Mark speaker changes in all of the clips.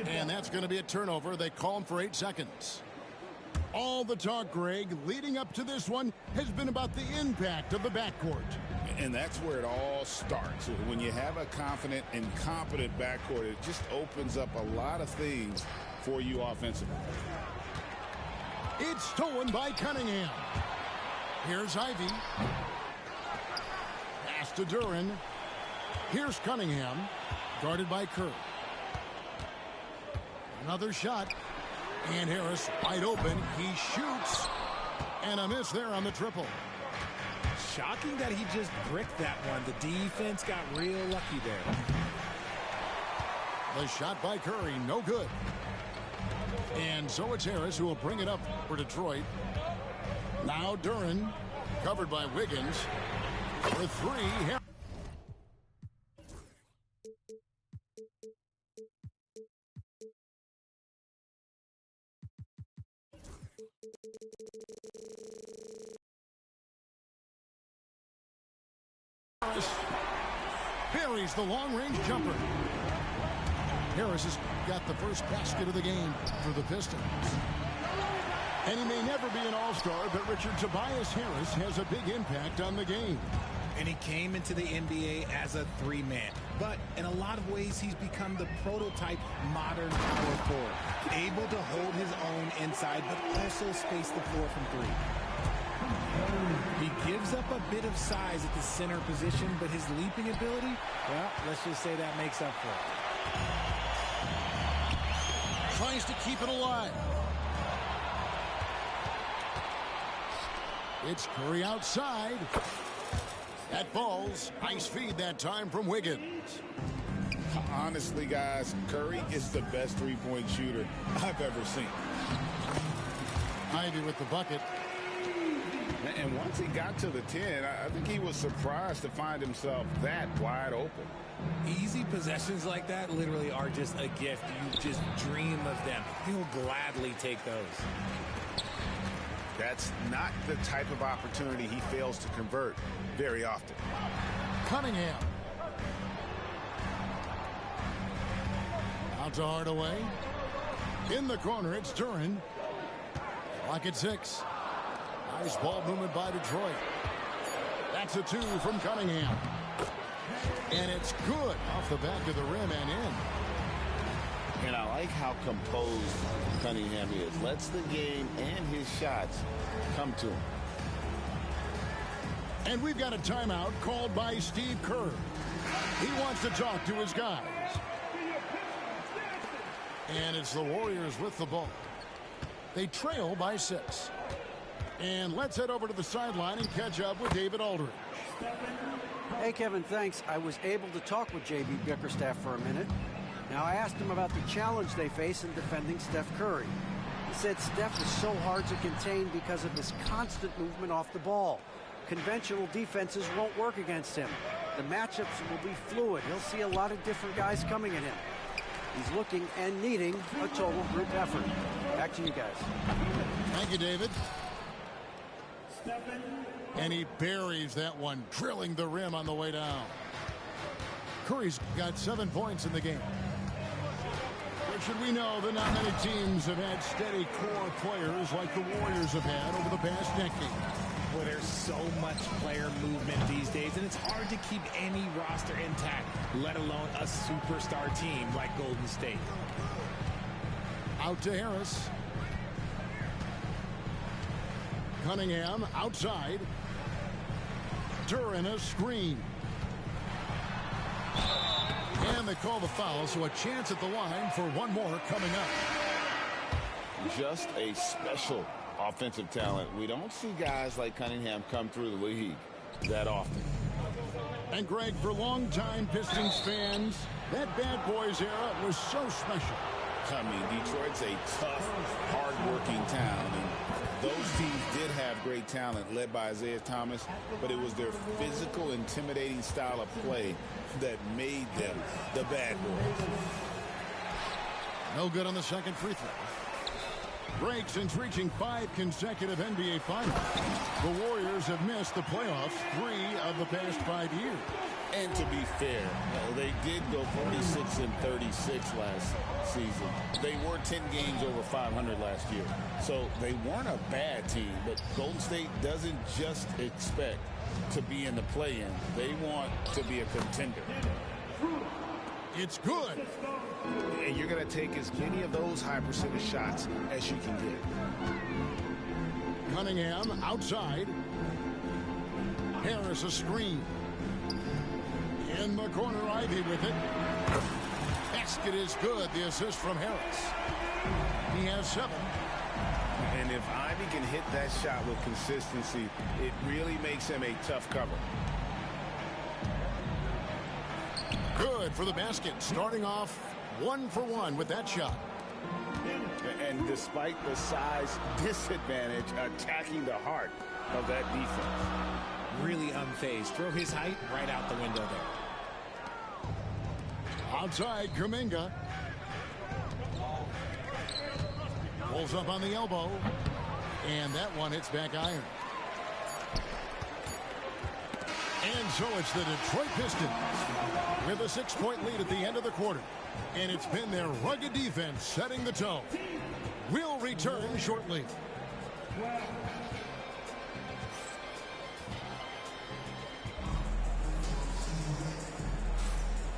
Speaker 1: And that's going to be a turnover. They call him for 8 seconds. All the talk, Greg, leading up to this one has been about the impact of the backcourt.
Speaker 2: And that's where it all starts. When you have a confident and competent backcourt, it just opens up a lot of things for you offensively.
Speaker 1: It's stolen by Cunningham. Here's Ivy. Pass to Duran. Here's Cunningham, guarded by Kerr. Another shot. And Harris wide open. He shoots. And a miss there on the triple.
Speaker 3: Shocking that he just bricked that one. The defense got real lucky there.
Speaker 1: The shot by Curry, no good. And so it's Harris who will bring it up for Detroit. Now Duran, covered by Wiggins. For three. Buries the long-range jumper. Harris has got the first basket of the game for the Pistons. And he may never be an all-star, but Richard, Tobias Harris has a big impact on the game.
Speaker 3: And he came into the NBA as a three-man. But in a lot of ways, he's become the prototype modern power forward. Able to hold his own inside, but also space the floor from three. He gives up a bit of size at the center position, but his leaping ability, well, let's just say that makes up for it.
Speaker 1: Tries to keep it alive. It's Curry outside. That falls. Nice feed that time from Wiggins.
Speaker 2: Honestly, guys, Curry is the best three-point shooter I've ever seen.
Speaker 1: Ivy with the bucket.
Speaker 2: And once he got to the 10, I think he was surprised to find himself that wide open.
Speaker 3: Easy possessions like that literally are just a gift. You just dream of them. He'll gladly take those.
Speaker 2: That's not the type of opportunity he fails to convert very often.
Speaker 1: Cunningham. Out to Hardaway. In the corner, it's Duran. Clock at 6. Nice ball movement by Detroit. That's a 2 from Cunningham. And it's good off the back of the rim and in.
Speaker 4: And I like how composed Cunningham is. Lets the game and his shots come to him.
Speaker 1: And we've got a timeout called by Steve Kerr. He wants to talk to his guys. And it's the Warriors with the ball. They trail by 6. And let's head over to the sideline and catch up with David Aldridge.
Speaker 5: Hey, Kevin, thanks. I was able to talk with J.B. Bickerstaff for a minute. Now, I asked him about the challenge they face in defending Steph Curry. He said Steph is so hard to contain because of his constant movement off the ball. Conventional defenses won't work against him. The matchups will be fluid. He'll see a lot of different guys coming at him. He's looking and needing a total group effort. Back to you guys.
Speaker 1: Thank you, David. And he buries that one, drilling the rim on the way down. Curry's got 7 points in the game. Richard, we know that not many teams have had steady core players like the Warriors have had over the past decade.
Speaker 3: Well, there's so much player movement these days, and it's hard to keep any roster intact, let alone a superstar team like Golden State.
Speaker 1: Out to Harris. Cunningham outside. Duran a screen. And they call the foul, so a chance at the line for one more coming up.
Speaker 4: Just a special offensive talent. We don't see guys like Cunningham come through the league that often.
Speaker 1: And Greg, for longtime Pistons fans, that Bad Boys era was so special.
Speaker 2: I mean, Detroit's a tough, hard-working town, and those teams did have great talent led by Isaiah Thomas, but it was their physical, intimidating style of play that made them the Bad Boys.
Speaker 1: No good on the second free throw. Greg, since reaching 5 consecutive NBA Finals, the Warriors have missed the playoffs 3 of the past 5 years.
Speaker 2: And to be fair, they did go 46-36 last season. They were 10 games over 500 last year. So they weren't a bad team, but Golden State doesn't just expect to be in the play-in. They want to be a contender.
Speaker 1: It's good.
Speaker 6: And you're going to take as many of those high percentage shots as you can get.
Speaker 1: Cunningham outside. Harris a screen. In the corner, Ivy with it. Basket is good. The assist from Harris. He has 7.
Speaker 2: And if Ivy can hit that shot with consistency, it really makes him a tough cover.
Speaker 1: Good for the basket. Starting off 1 for 1 with that shot.
Speaker 2: And despite the size disadvantage, attacking the heart of that defense.
Speaker 3: Really unfazed. Throw his height right out the window there.
Speaker 1: Outside, Kuminga. Pulls up on the elbow. And that one hits back iron. And so it's the Detroit Pistons with a 6-point lead at the end of the quarter. And it's been their rugged defense setting the tone. We'll return shortly.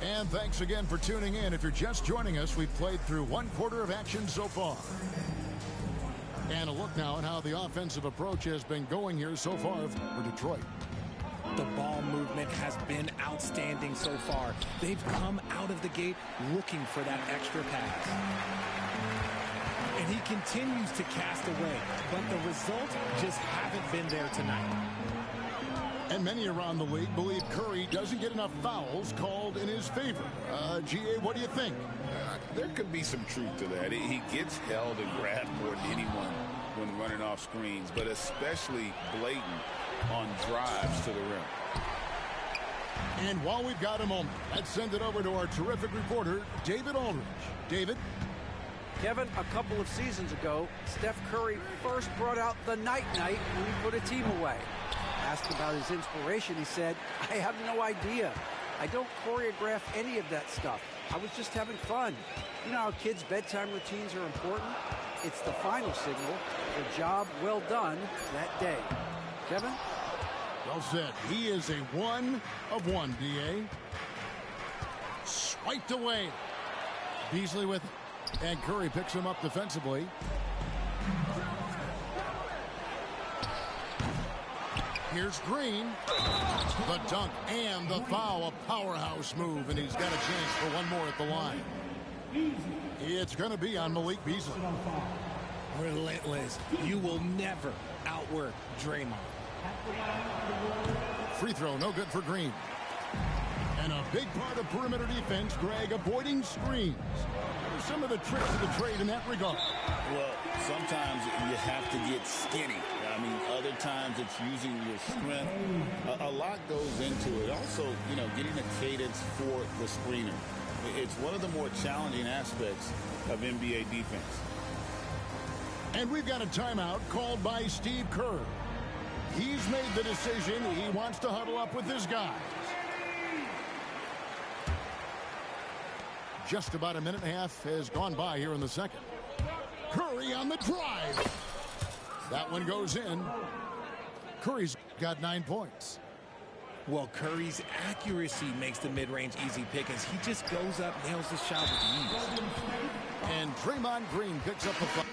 Speaker 1: And thanks again for tuning in. If you're just joining us, we've played through 1 quarter of action so far. And a look now at how the offensive approach has been going here so far for Detroit.
Speaker 3: The ball movement has been outstanding so far. They've come out of the gate looking for that extra pass. And he continues to cast away, but the results just haven't been there tonight.
Speaker 1: And many around the league believe Curry doesn't get enough fouls called in his favor. GA, what do you think?
Speaker 2: There could be some truth to that. He gets held and grabbed more than anyone when running off screens, but especially blatant on drives to the rim.
Speaker 1: And while we've got a moment, let's send it over to our terrific reporter, David Aldridge. David?
Speaker 5: Kevin, a couple of seasons ago, Steph Curry first brought out the night-night when he put a team away. Asked about his inspiration, he said, I have no idea. I don't choreograph any of that stuff. I was just having fun. You know how kids' bedtime routines are important? It's the final signal for job well done that day. Kevin?
Speaker 1: Well said. He is a 1 of 1, DA. Swiped away. Beasley with it. And Curry picks him up defensively. Here's Green. The dunk and the foul. A powerhouse move. And he's got a chance for one more at the line. It's going to be on Malik Beasley.
Speaker 3: Relentless. You will never outwork Draymond.
Speaker 1: Free throw, no good for Green. And a big part of perimeter defense, Greg, avoiding screens. What are some of the tricks of the trade in that regard?
Speaker 2: Well, sometimes you have to get skinny. I mean, other times it's using your strength. A lot goes into it. Also, you know, getting a cadence for the screener. It's one of the more challenging aspects of NBA defense.
Speaker 1: And we've got a timeout called by Steve Kerr. He's made the decision. He wants to huddle up with his guys. Just about a minute and a half has gone by here in the second. Curry on the drive. That one goes in. Curry's got 9 points.
Speaker 3: Well, Curry's accuracy makes the mid-range easy pick as he just goes up, nails the shot with ease.
Speaker 1: And Draymond Green picks up the foul.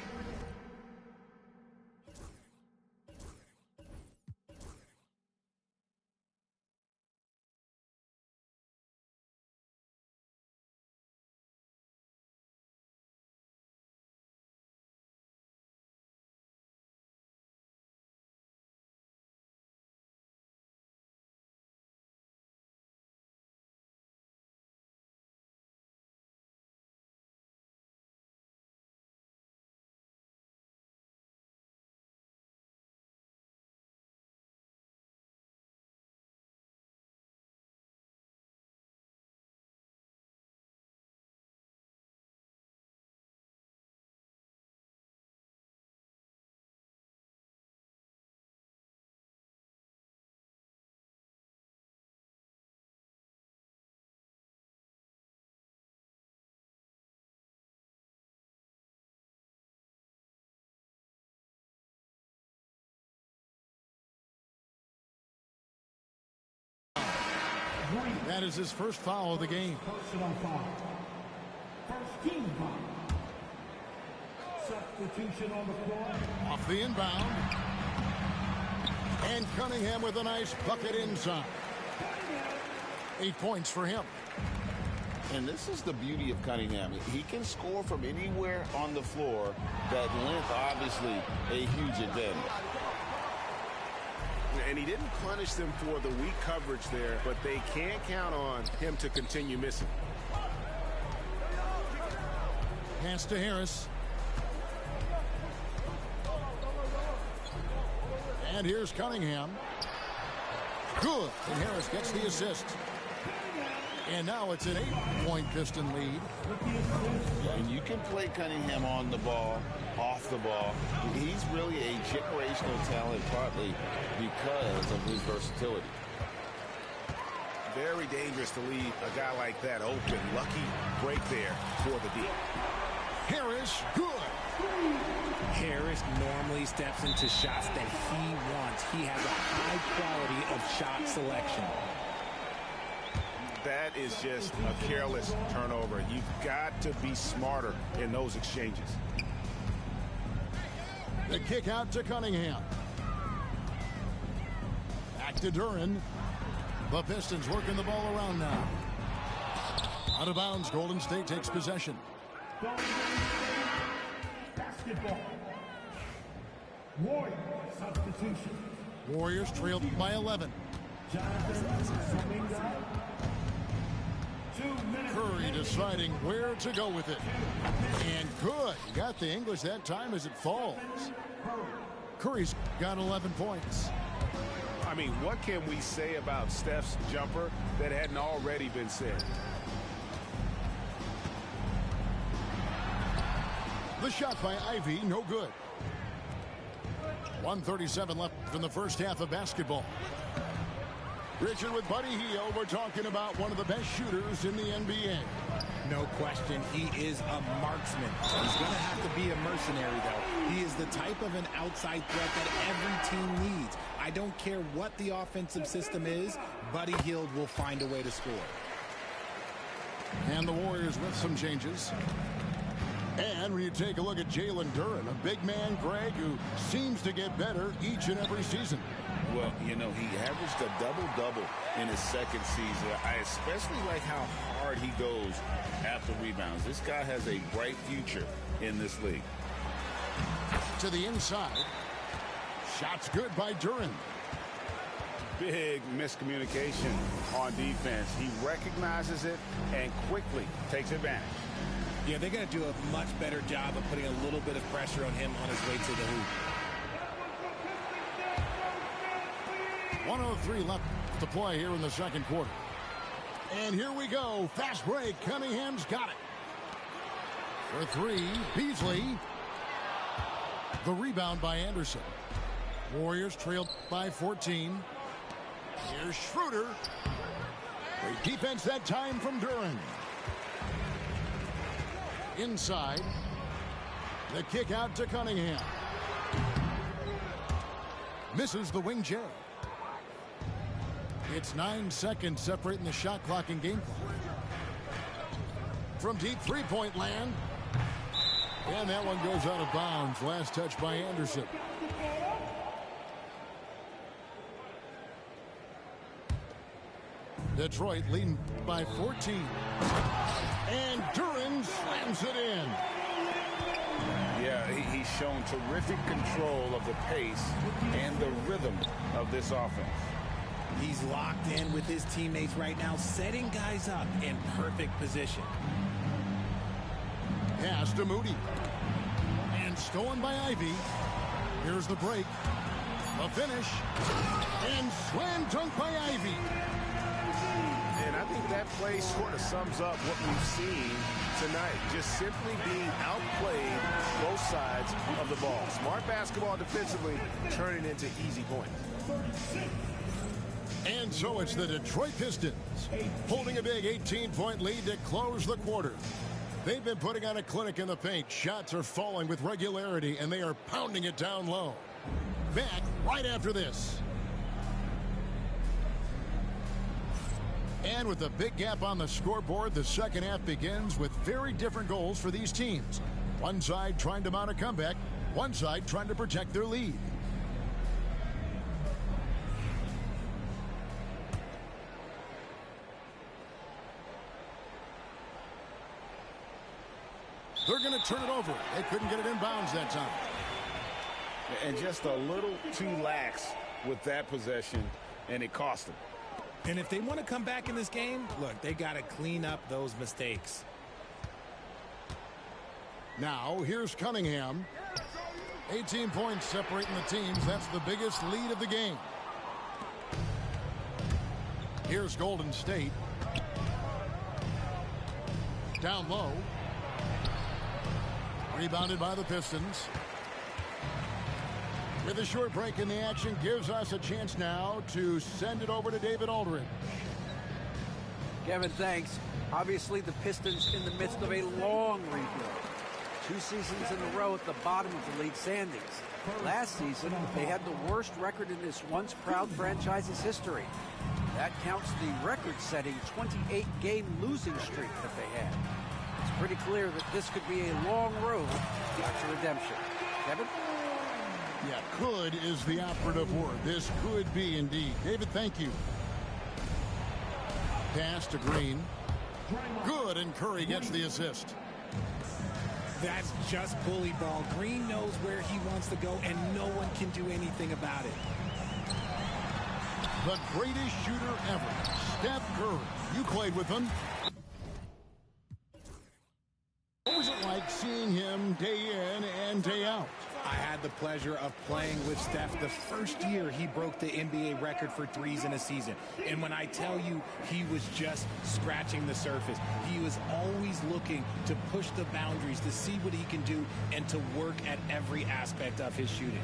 Speaker 1: That is his first foul of the game.
Speaker 7: Personal foul. First team foul. Substitution on the floor.
Speaker 1: Off the inbound. And Cunningham with a nice bucket inside. 8 points for him.
Speaker 4: And this is the beauty of Cunningham. He can score from anywhere on the floor. That length, obviously, a huge advantage.
Speaker 6: And he didn't punish them for the weak coverage there, but they can't count on him to continue missing.
Speaker 1: Pass to Harris. And here's Cunningham. Good. And Harris gets the assist. And now it's an 8-point Piston lead.
Speaker 4: And you can play Cunningham on the ball, off the ball. He's really a generational talent, partly because of his versatility.
Speaker 6: Very dangerous to leave a guy like that open. Lucky break there for the D.
Speaker 1: Harris, good.
Speaker 3: Harris normally steps into shots that he wants. He has a high quality of shot selection.
Speaker 6: That is just a careless turnover. You've got to be smarter in those exchanges.
Speaker 1: The kick out to Cunningham. Back to Duren. The Pistons working the ball around now. Out of bounds, Golden State takes possession.
Speaker 7: Basketball. Warriors substitution.
Speaker 1: Warriors trailed by 11.
Speaker 7: Jonathan Kuminga. 2 minutes.
Speaker 1: Curry deciding where to go with it. And good. He got the English that time as it falls. Curry's got 11 points.
Speaker 6: I mean, what can we say about Steph's jumper that hadn't already been said?
Speaker 1: The shot by Ivy, no good. 1:37 left in the first half of basketball. Richard with Buddy Hield. We're talking about one of the best shooters in the NBA.
Speaker 3: No question, he is a marksman. He's going to have to be a mercenary, though. He is the type of an outside threat that every team needs. I don't care what the offensive system is, Buddy Hield will find a way to score.
Speaker 1: And the Warriors with some changes. And when you take a look at Jalen Duren, a big man, Greg, who seems to get better each and every season.
Speaker 2: Well, you know, he averaged a double-double in his second season. I especially like how hard he goes after rebounds. This guy has a bright future in this league.
Speaker 1: To the inside. Shots good by Duren.
Speaker 6: Big miscommunication on defense. He recognizes it and quickly takes advantage.
Speaker 3: Yeah, they're going to do a much better job of putting a little bit of pressure on him on his way to the hoop.
Speaker 1: 1:03 left to play here in the second quarter. And here we go. Fast break. Cunningham's got it. For three, Beasley. The rebound by Anderson. Warriors trailed by 14. Here's Schroeder. Great defense that time from Duren. Inside. The kick out to Cunningham. Misses the wing J. It's 9 seconds separating the shot clock and game clock. From deep three-point land. And that one goes out of bounds. Last touch by Anderson. Detroit leading by 14. And Duren slams it in.
Speaker 2: Yeah, he's shown terrific control of the pace and the rhythm of this offense.
Speaker 3: He's locked in with his teammates right now, setting guys up in perfect position.
Speaker 1: Pass to Moody. And stolen by Ivy. Here's the break. The finish. And slam dunk by Ivy.
Speaker 6: And I think that play sort of sums up what we've seen tonight. Just simply being outplayed both sides of the ball. Smart basketball defensively, turning into easy points.
Speaker 1: And so it's the Detroit Pistons holding a big 18-point lead to close the quarter. They've been putting on a clinic in the paint. Shots are falling with regularity, and they are pounding it down low. Back right after this. And with a big gap on the scoreboard, the second half begins with very different goals for these teams. One side trying to mount a comeback, one side trying to protect their lead. They're going to turn it over. They couldn't get it in bounds that time.
Speaker 6: And just a little too lax with that possession, and it cost them.
Speaker 3: And if they want to come back in this game, look, they got to clean up those mistakes.
Speaker 1: Now, here's Cunningham. 18 points separating the teams. That's the biggest lead of the game. Here's Golden State. Down low. Rebounded by the Pistons. With a short break in the action, gives us a chance now to send it over to David Aldridge.
Speaker 5: Kevin, thanks. Obviously, the Pistons in the midst of a long rebuild. 2 seasons in a row at the bottom of the league standings. Last season, they had the worst record in this once proud franchise's history. That counts the record-setting 28-game losing streak that they had. It's pretty clear that this could be a long road back to redemption. Kevin?
Speaker 1: Yeah, could is the operative word. This could be indeed. David, thank you. Pass to Green. Good, and Curry gets the assist.
Speaker 3: That's just bully ball. Green knows where he wants to go, and no one can do anything about it.
Speaker 1: The greatest shooter ever, Steph Curry. You played with him. What was it like seeing him day in and day out?
Speaker 3: I had the pleasure of playing with Steph the first year he broke the NBA record for threes in a season. And when I tell you he was just scratching the surface, he was always looking to push the boundaries, to see what he can do, and to work at every aspect of his shooting.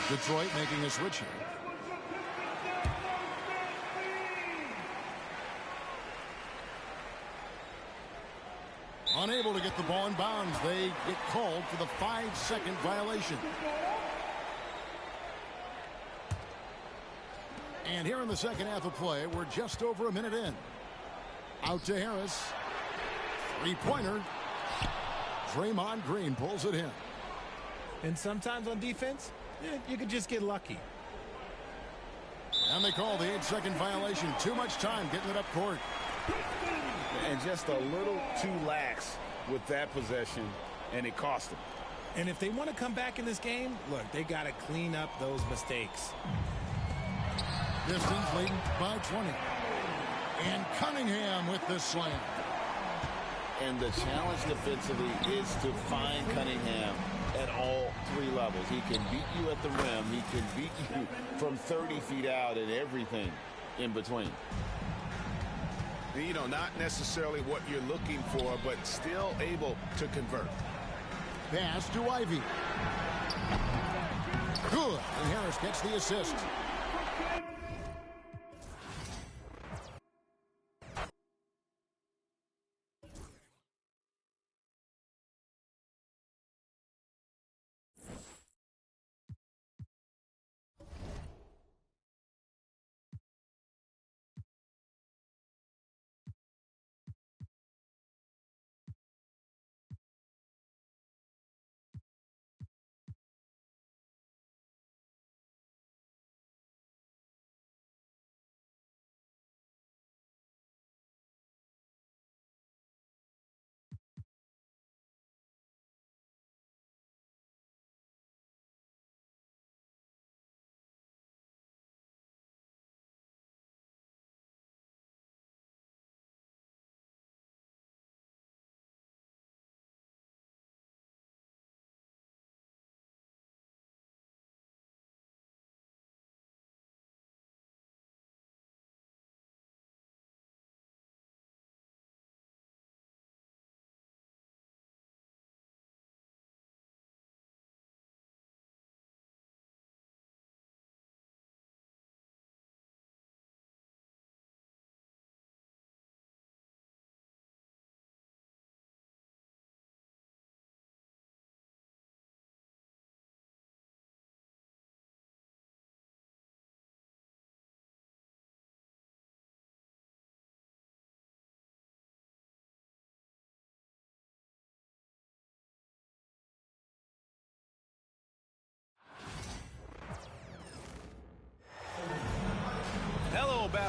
Speaker 1: Detroit making a switch here. Unable to get the ball in bounds. They get called for the 5-second violation. And here in the second half of play, we're just over a minute in. Out to Harris. Three-pointer. Draymond Green pulls it in.
Speaker 3: And sometimes on defense, you could just get lucky.
Speaker 1: And they call the 8-second violation. Too much time getting it up court.
Speaker 6: And just a little too lax with that possession, and it cost them.
Speaker 3: And if they want to come back in this game, look, they got to clean up those mistakes.
Speaker 1: Pistons leading by 20. And Cunningham with the slam.
Speaker 4: And the challenge defensively is to find Cunningham at all 3 levels. He can beat you at the rim. He can beat you from 30 feet out and everything in between.
Speaker 6: You know, not necessarily what you're looking for, but still able to convert.
Speaker 1: Pass to Ivy. Good. And Harris gets the assist.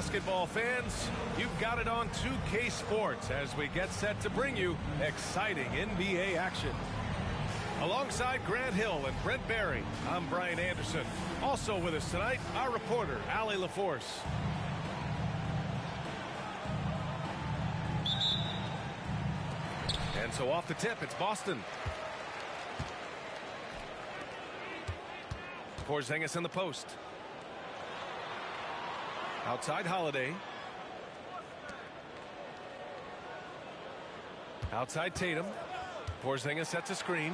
Speaker 8: basketball fans, you've got it on 2K Sports as we get set to bring you exciting NBA action. Alongside Grant Hill and Brent Barry, I'm Brian Anderson. Also with us tonight, our reporter, Allie LaForce. And so off the tip, it's Boston. Porzingis in the post. Outside Holiday. Outside Tatum. Porzingis sets a screen.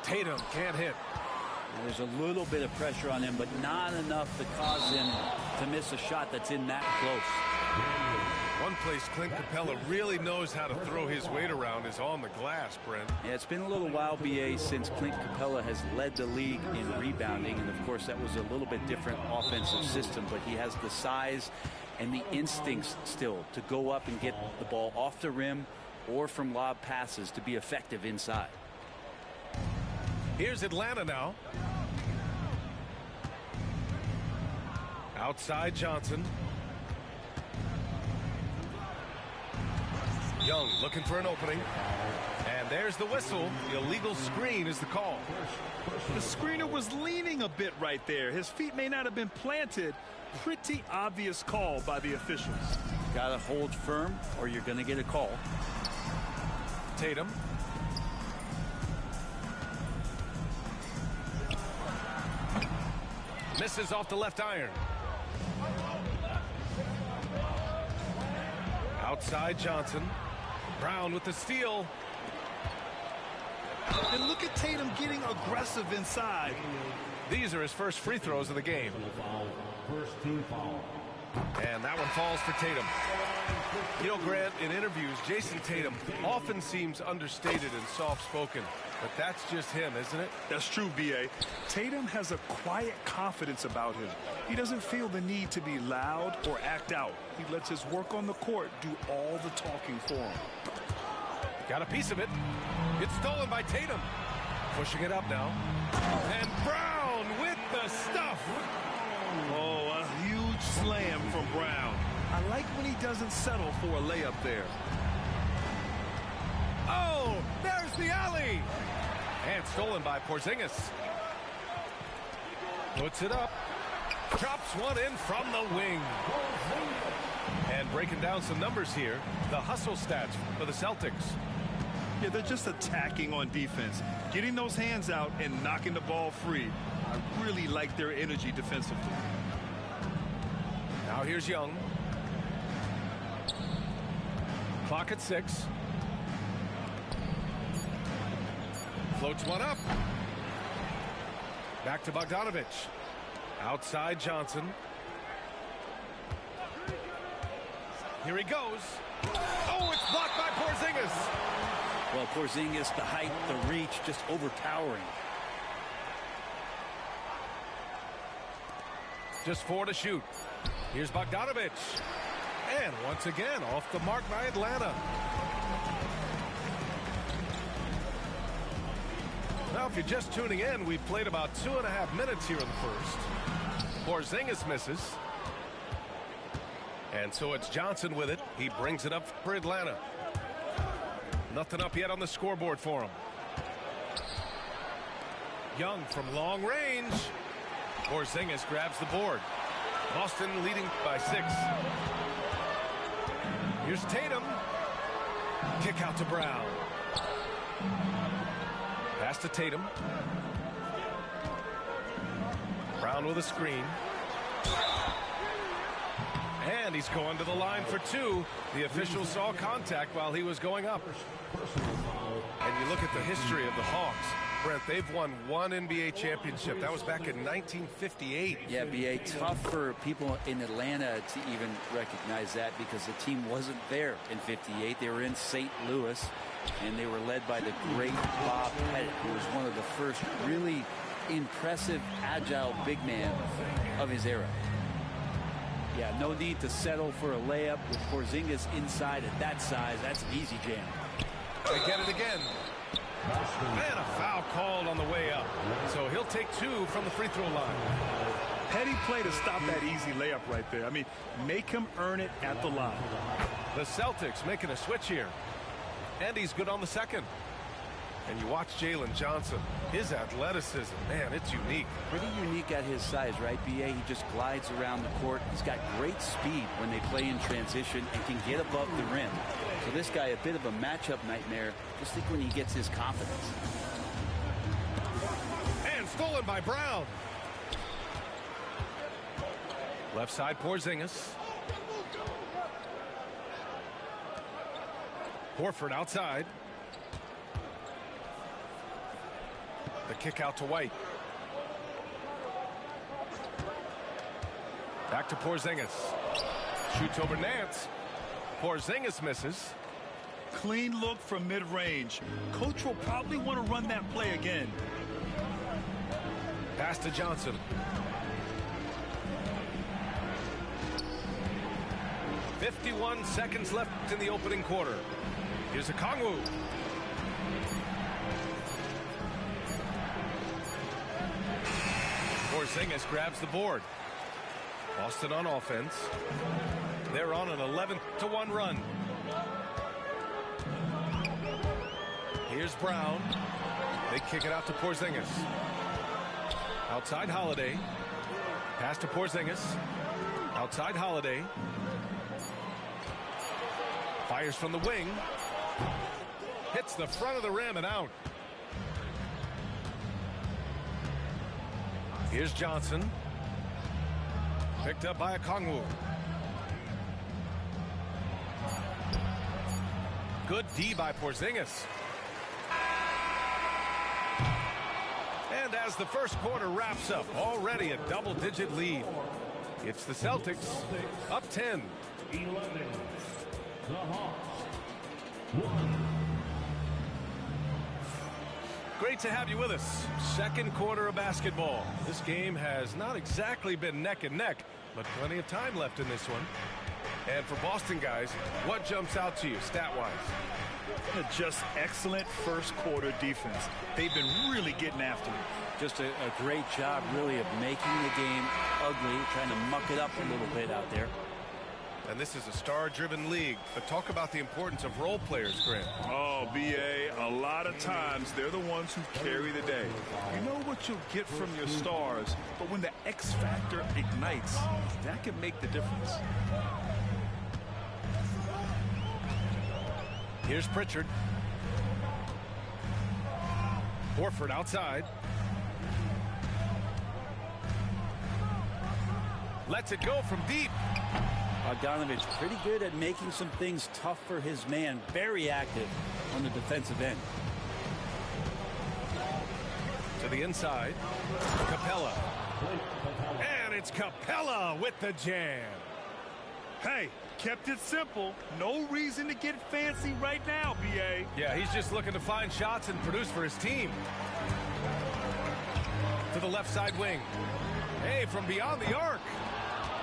Speaker 8: Tatum can't hit.
Speaker 9: There's a little bit of pressure on him, but not enough to cause him to miss a shot that's in that close.
Speaker 8: One place Clint Capella really knows how to throw his weight around is on the glass, Brent.
Speaker 9: Yeah, it's been a little while, BA, since Clint Capella has led the league in rebounding, and of course that was a little bit different offensive system, but he has the size and the instincts still to go up and get the ball off the rim or from lob passes to be effective inside.
Speaker 8: Here's Atlanta now. Outside Johnson. Young looking for an opening. And there's the whistle. The illegal screen is the call.
Speaker 10: The screener was leaning a bit right there. His feet may not have been planted. Pretty obvious call by the officials.
Speaker 9: Got to hold firm or you're going to get a call.
Speaker 8: Tatum. Misses off the left iron. Outside Johnson. Brown with the steal.
Speaker 10: And look at Tatum getting aggressive inside.
Speaker 8: These are his first free throws of the game.
Speaker 7: First team foul.
Speaker 8: And that one falls for Tatum. You know, Grant, in interviews, Jason Tatum often seems understated and soft-spoken. But that's just him, isn't it?
Speaker 10: That's true, B.A. Tatum has a quiet confidence about him. He doesn't feel the need to be loud or act out. He lets his work on the court do all the talking for him.
Speaker 8: Got a piece of it. It's stolen by Tatum. Pushing it up now. And Brown with the stuff.
Speaker 10: Oh, a huge slam from Brown. I like when he doesn't settle for a layup there.
Speaker 8: Oh, there's the alley. And stolen by Porzingis. Puts it up. Drops one in from the wing. And breaking down some numbers here, the hustle stats for the Celtics.
Speaker 10: Yeah, they're just attacking on defense. Getting those hands out and knocking the ball free. I really like their energy defensively.
Speaker 8: Now here's Young. Clock at 6. Floats one up. Back to Bogdanovich. Outside Johnson. Here he goes. Oh, it's blocked by Porzingis.
Speaker 9: Well, Porzingis, the height, the reach, just overpowering.
Speaker 8: Just 4 to shoot. Here's Bogdanovich. And once again, off the mark by Atlanta. Now, if you're just tuning in, we've played about 2.5 minutes here in the first. Porzingis misses. And so it's Johnson with it. He brings it up for Atlanta. Nothing up yet on the scoreboard for him. Young from long range. Porzingis grabs the board. Boston leading by 6. Here's Tatum. Kick out to Brown. Pass to Tatum. Brown with a screen. And he's going to the line for 2. The official saw contact while he was going up. And you look at the history of the Hawks. Brent, they've won 1 NBA championship. That was back in 1958.
Speaker 9: Yeah, B.A., tough for people in Atlanta to even recognize that because the team wasn't there in 58. They were in St. Louis, and they were led by the great Bob Pettit, who was one of the first really impressive, agile big man of his era. Yeah, no need to settle for a layup with Porzingis inside at that size. That's an easy jam.
Speaker 8: They get it again. And a foul called on the way up. So he'll take 2 from the free throw line.
Speaker 10: Petty play to stop that easy layup right there. I mean, make him earn it at the line.
Speaker 8: The Celtics making a switch here. And he's good on the second. And you watch Jalen Johnson. His athleticism, man, it's unique.
Speaker 9: Pretty unique at his size, right, B.A.? He just glides around the court. He's got great speed when they play in transition and can get above the rim. So this guy, a bit of a matchup nightmare. Just think when he gets his confidence.
Speaker 8: And stolen by Brown. Left side, Porzingis. Horford outside. The kick out to White. Back to Porzingis. Shoots over Nance. Porzingis misses.
Speaker 10: Clean look from mid-range. Coach will probably want to run that play again.
Speaker 8: Pass to Johnson. "51 seconds left in the opening quarter. Here's a Kongwu. Porzingis grabs the board. Boston on offense. They're on an 11-1 run. Here's Brown. They kick it out to Porzingis. Outside Holiday. Pass to Porzingis. Outside Holiday. Fires from the wing. Hits the front of the rim and out. Here's Johnson. Picked up by a Kongwu. Good D by Porzingis. And as the first quarter wraps up, already a double-digit lead. It's the Celtics up 10.
Speaker 7: 11. The Hawks. 1.
Speaker 8: Great to have you with us. Second quarter of basketball. This game has not exactly been neck and neck, but plenty of time left in this one. And for Boston guys, what jumps out to you stat-wise?
Speaker 10: Just excellent first quarter defense. They've been really getting after it.
Speaker 9: Just a great job, really, of making the game ugly, trying to muck it up a little bit out there.
Speaker 8: And this is a star-driven league, but talk about the importance of role players, Grant.
Speaker 10: Oh, B.A., a lot of times they're the ones who carry the day. You know what you'll get from your stars, but when the X factor ignites, that can make the difference.
Speaker 8: Here's Pritchard. Horford outside. Lets it go from deep.
Speaker 9: Bogdanovich pretty good at making some things tough for his man. Very active on the defensive end.
Speaker 8: To the inside. Capella. And it's Capella with the jam.
Speaker 10: Hey, kept it simple. No reason to get fancy right now, B.A.
Speaker 8: Yeah, he's just looking to find shots and produce for his team. To the left side wing. Hey, from beyond the arc.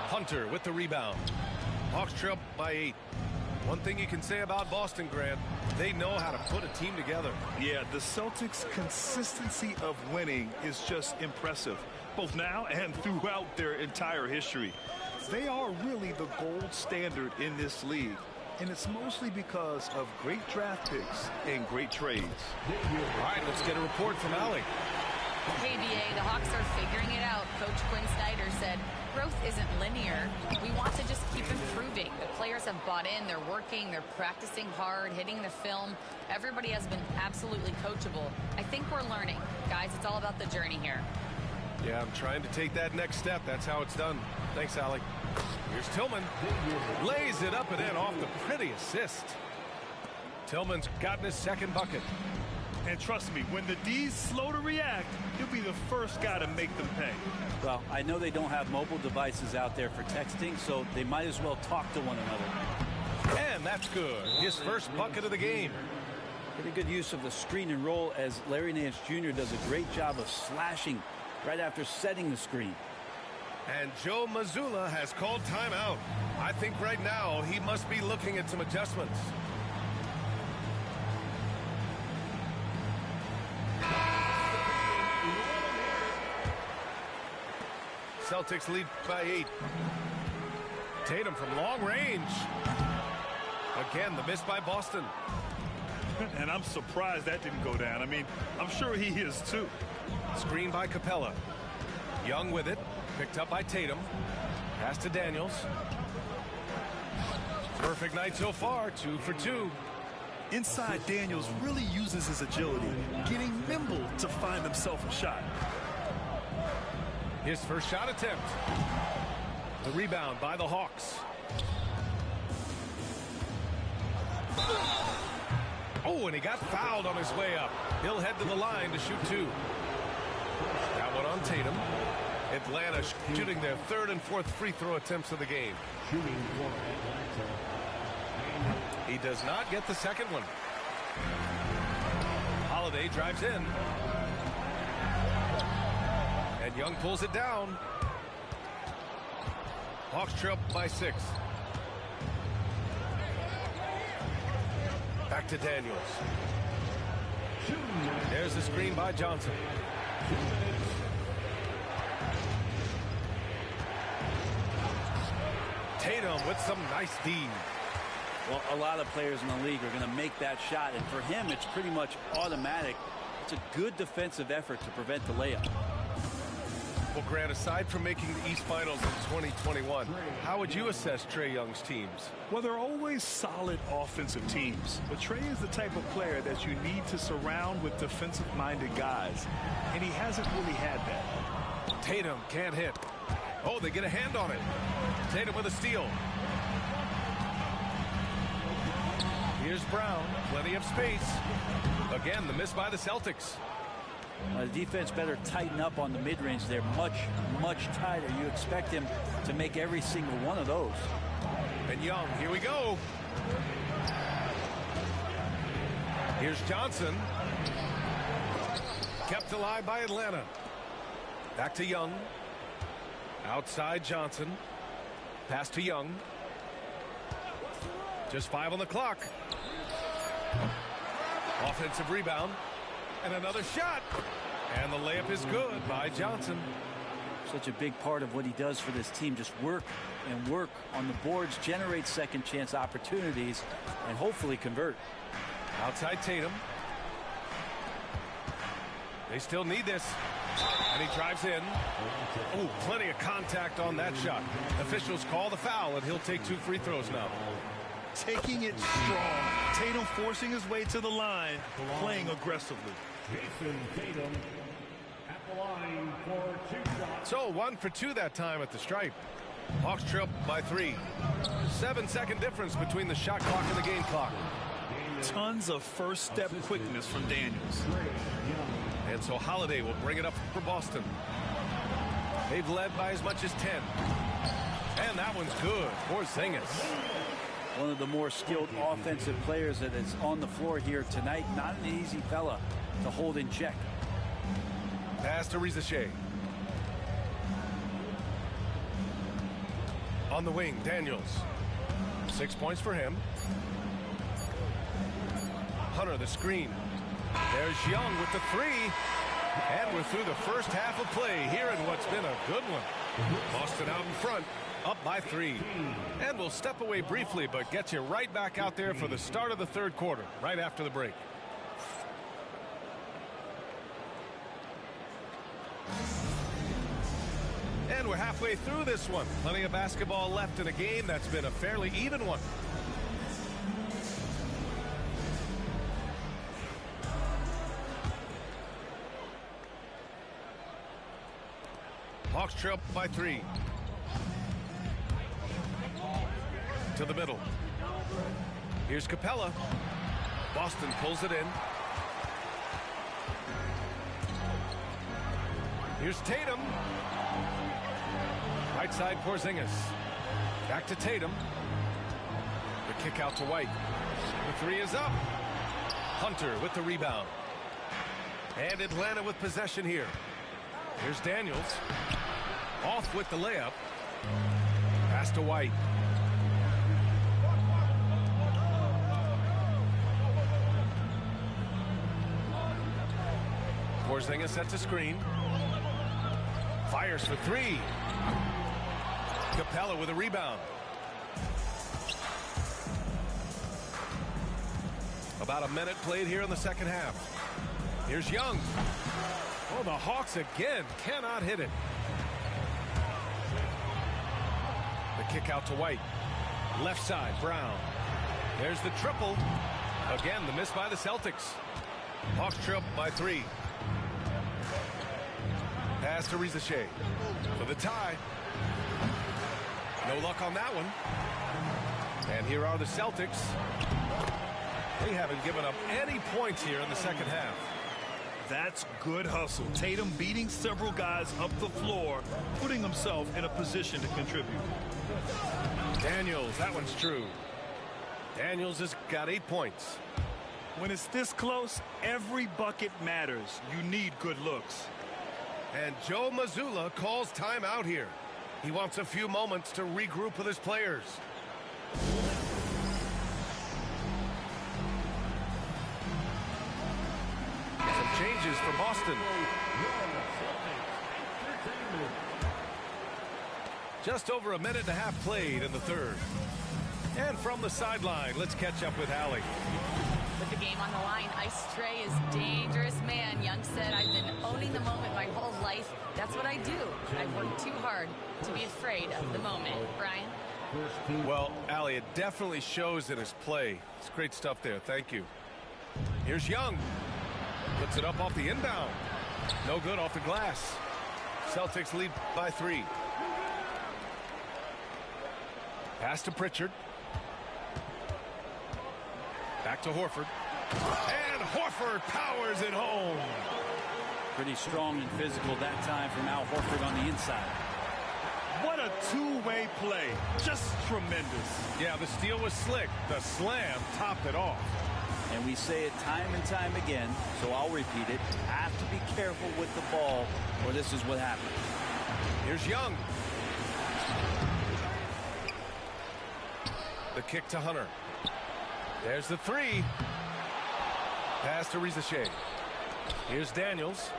Speaker 8: Hunter with the rebound. Hawks trail by 8. One thing you can say about Boston, Grant, they know how to put a team together.
Speaker 10: Yeah, the Celtics' consistency of winning is just impressive, both now and throughout their entire history. They are really the gold standard in this league, and it's mostly because of great draft picks and great trades.
Speaker 8: All right, let's get a report from Allie.
Speaker 11: Hey, BA, the Hawks are figuring it out. Coach Quinn Snyder said, growth isn't linear. We want to just keep improving. The players have bought in. They're working. They're practicing hard, hitting the film. Everybody has been absolutely coachable. I think we're learning. Guys, it's all about the journey here.
Speaker 8: Yeah, I'm trying to take that next step. That's how it's done. Thanks, Allie. Here's Tillman. Lays it up and in off the pretty assist. Tillman's gotten his second bucket.
Speaker 10: And trust me, when the D's slow to react, he'll be the first guy to make them pay.
Speaker 9: Well, I know they don't have mobile devices out there for texting, so they might as well talk to one another.
Speaker 8: And that's good. His first bucket of the game.
Speaker 9: Pretty good use of the screen and roll, as Larry Nance Jr. does a great job of slashing right after setting the screen.
Speaker 8: And Joe Mazzulla has called timeout. I think right now he must be looking at some adjustments. Celtics lead by 8. Tatum from long range. Again, the miss by Boston.
Speaker 10: And I'm surprised that didn't go down. I mean, I'm sure he is too.
Speaker 8: Screen by Capella. Young with it. Picked up by Tatum. Pass to Daniels. Perfect night so far. 2 for 2.
Speaker 10: Inside, Daniels really uses his agility, getting nimble to find himself a shot.
Speaker 8: His first shot attempt. The rebound by the Hawks. Oh, and he got fouled on his way up. He'll head to the line to shoot 2. That one on Tatum. Atlanta shooting their 3rd and 4th free throw attempts of the game. He does not get the second one. Holiday drives in. And Young pulls it down. Hawks trail by 6. Back to Daniels. There's the screen by Johnson. Tatum with some nice D.
Speaker 9: Well, a lot of players in the league are going to make that shot, and for him, it's pretty much automatic. It's a good defensive effort to prevent the layup.
Speaker 8: Well, Grant, aside from making the East Finals in 2021, how would you assess Trae Young's teams?
Speaker 10: Well, they're always solid offensive teams, but Trae is the type of player that you need to surround with defensive-minded guys, and he hasn't really had that.
Speaker 8: Tatum can't hit. Oh, they get a hand on it. Tatum with a steal. Here's Brown, plenty of space. Again, the miss by the Celtics.
Speaker 9: The defense better tighten up on the mid-range. They're much, much tighter. You expect him to make every single one of those.
Speaker 8: And Young, here we go. Here's Johnson. Kept alive by Atlanta. Back to Young. Outside Johnson. Pass to Young. Just 5 on the clock. Offensive rebound. And another shot. And the layup is good by Johnson.
Speaker 9: Such a big part of what he does for this team. Just work and work on the boards, generate second chance opportunities, and hopefully convert.
Speaker 8: Outside Tatum. They still need this. And he drives in. Oh, plenty of contact on that shot. Officials call the foul, and he'll take 2 free throws now.
Speaker 10: Taking it strong. Tatum forcing his way to the line, playing aggressively.
Speaker 7: Jason Tatum at the line for 2 shots.
Speaker 8: So 1 for 2 that time at the stripe. Hawks trail by 3. 7-second difference between the shot clock and the game clock.
Speaker 10: Tons of first step quickness from Daniels.
Speaker 8: And so Holiday will bring it up for Boston. They've led by as much as 10. And that one's good for Porzingis.
Speaker 9: One of the more skilled offensive players that is on the floor here tonight. Not an easy fella to hold in check.
Speaker 8: Pass to Rizachet. On the wing, Daniels. 6 points for him. Hunter, the screen. There's Young with the 3. And we're through the first half of play here in what's been a good one. Boston out in front, up by 3. And we'll step away briefly, but get you right back out there for the start of the 3rd quarter, right after the break. And we're halfway through this one. Plenty of basketball left in a game that's been a fairly even one. Hawks trail by 3. To the middle. Here's Capella. Boston pulls it in. Here's Tatum. Right side Porzingis. Back to Tatum. The kick out to White. The 3 is up. Hunter with the rebound. And Atlanta with possession here. Here's Daniels. Off with the layup. Pass to White. Porzingis sets a screen. Fires for 3. Capella with a rebound. About a minute played here in the second half. Here's Young. Oh, the Hawks again cannot hit it. The kick out to White. Left side, Brown. There's the triple. Again, the miss by the Celtics. Hawks trail by 3. Pass to Rizachet for the tie. No luck on that one. And here are the Celtics. They haven't given up any points here in the second half.
Speaker 10: That's good hustle. Tatum beating several guys up the floor, putting himself in a position to contribute.
Speaker 8: Daniels, that one's true. Daniels has got 8 points.
Speaker 10: When it's this close, every bucket matters. You need good looks.
Speaker 8: And Joe Mazzulla calls timeout here. He wants a few moments to regroup with his players. Some changes for Boston. Just over a minute and a half played in the third. And from the sideline, let's catch up with Allie.
Speaker 11: With the game on the line, Ice Trey is dangerous man. Young said, I've been owning the moment my whole life. That's what I do. I've worked too hard to be afraid of the moment. Brian?
Speaker 8: Well, Allie, it definitely shows in his play. It's great stuff there. Thank you. Here's Young. Puts it up off the inbound. No good off the glass. Celtics lead by 3. Pass to Pritchard. Back to Horford. And Horford powers it home.
Speaker 9: Pretty strong and physical that time from Al Horford on the inside.
Speaker 10: What a two-way play. Just tremendous.
Speaker 8: Yeah, the steal was slick. The slam topped it off.
Speaker 9: And we say it time and time again, so I'll repeat it. Have to be careful with the ball, or this is what happens.
Speaker 8: Here's Young. The kick to Hunter. There's the 3. Pass to Rizachet. Here's Daniels.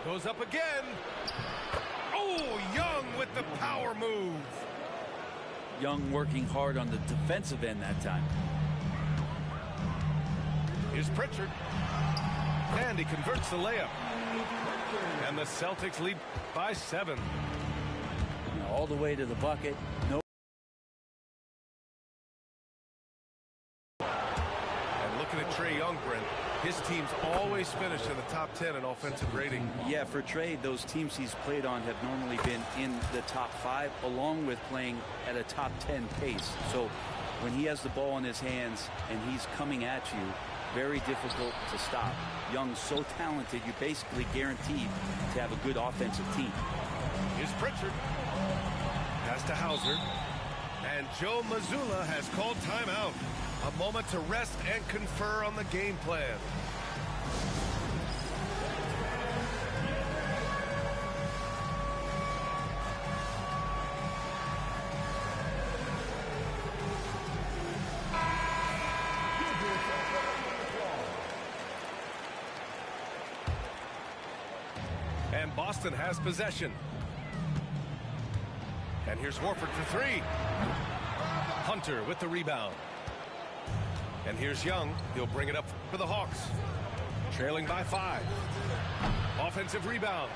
Speaker 8: Goes up again. Oh, Young with the power move.
Speaker 9: Young working hard on the defensive end that time.
Speaker 8: Here's Pritchard. And he converts the layup. And the Celtics lead by 7.
Speaker 9: All the way to the bucket. No.
Speaker 8: And looking at Trae Young, Brent, his teams always finish in the top 10 in offensive rating.
Speaker 9: Yeah, for Trae, those teams he's played on have normally been in the top 5, along with playing at a top 10 pace. So when he has the ball in his hands and he's coming at you, very difficult to stop. Young's so talented, you're basically guaranteed to have a good offensive team.
Speaker 8: Here's Pritchard. Pass to Hauser. And Joe Mazzulla has called timeout. A moment to rest and confer on the game plan. And Boston has possession. And here's Horford for 3. Hunter with the rebound. And here's Young. He'll bring it up for the Hawks. Trailing by 5. Offensive rebound.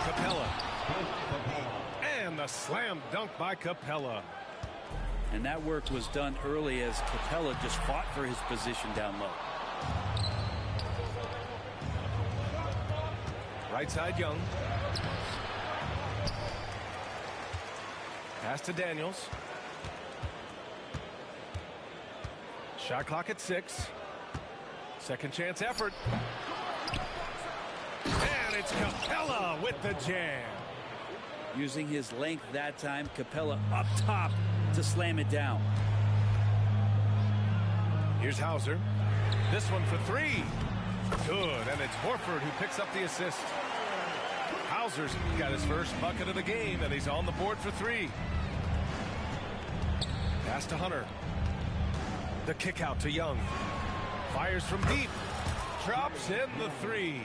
Speaker 8: Capella. And the slam dunk by Capella.
Speaker 9: And that work was done early as Capella just fought for his position down low.
Speaker 8: Right side, Young. Pass to Daniels. Shot clock at 6. Second chance effort. And it's Capella with the jam.
Speaker 9: Using his length that time, Capella up top to slam it down.
Speaker 8: Here's Hauser. This one for 3. Good, and it's Horford who picks up the assist. Hauser's got his first bucket of the game, and he's on the board for 3. Pass to Hunter. The kick out to Young. Fires from deep. Drops in the 3.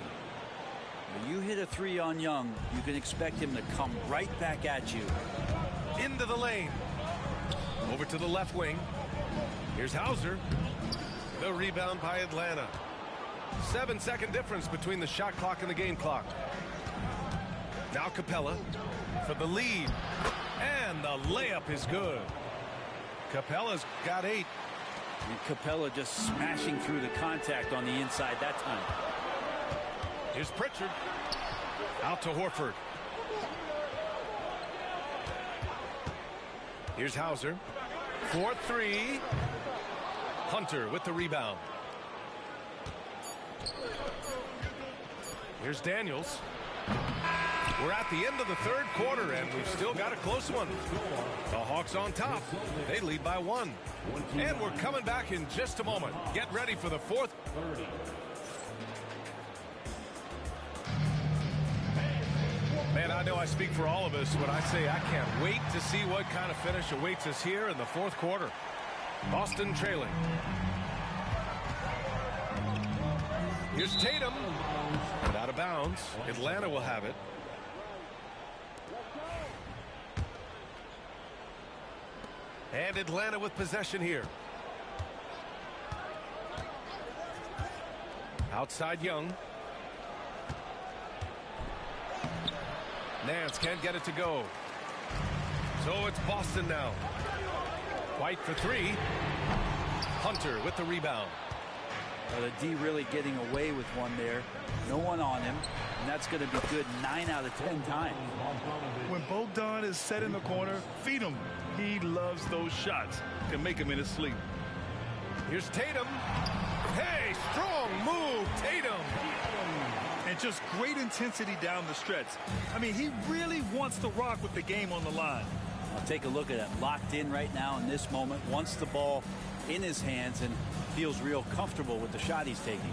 Speaker 9: When you hit a three on Young, you can expect him to come right back at you.
Speaker 8: Into the lane. Over to the left wing. Here's Hauser. The rebound by Atlanta. 7-second difference between the shot clock and the game clock. Now Capella for the lead. And the layup is good. Capella's got 8.
Speaker 9: And Capella just smashing through the contact on the inside that time.
Speaker 8: Here's Pritchard. Out to Horford. Here's Hauser. 4-3. Hunter with the rebound. Here's Daniels. We're at the end of the third quarter, and we've still got a close one. The Hawks on top. They lead by 1. And we're coming back in just a moment. Get ready for the fourth. Man, I know I speak for all of us when I say I can't wait to see what kind of finish awaits us here in the fourth quarter. Boston trailing. Here's Tatum. But out of bounds. Atlanta will have it. And Atlanta with possession here. Outside Young. Nance can't get it to go. So it's Boston now. White for 3. Hunter with the rebound.
Speaker 9: The D really getting away with one there. No one on him. And that's going to be good 9 out of 10 times.
Speaker 10: When Bogdan is set in the corner, feed him. He loves those shots. Can make him in his sleep.
Speaker 8: Here's Tatum. Hey, strong move, Tatum.
Speaker 10: And just great intensity down the stretch. I mean, he really wants to rock with the game on the line.
Speaker 9: I'll take a look at him. Locked in right now in this moment. Wants the ball in his hands and feels real comfortable with the shot he's taking.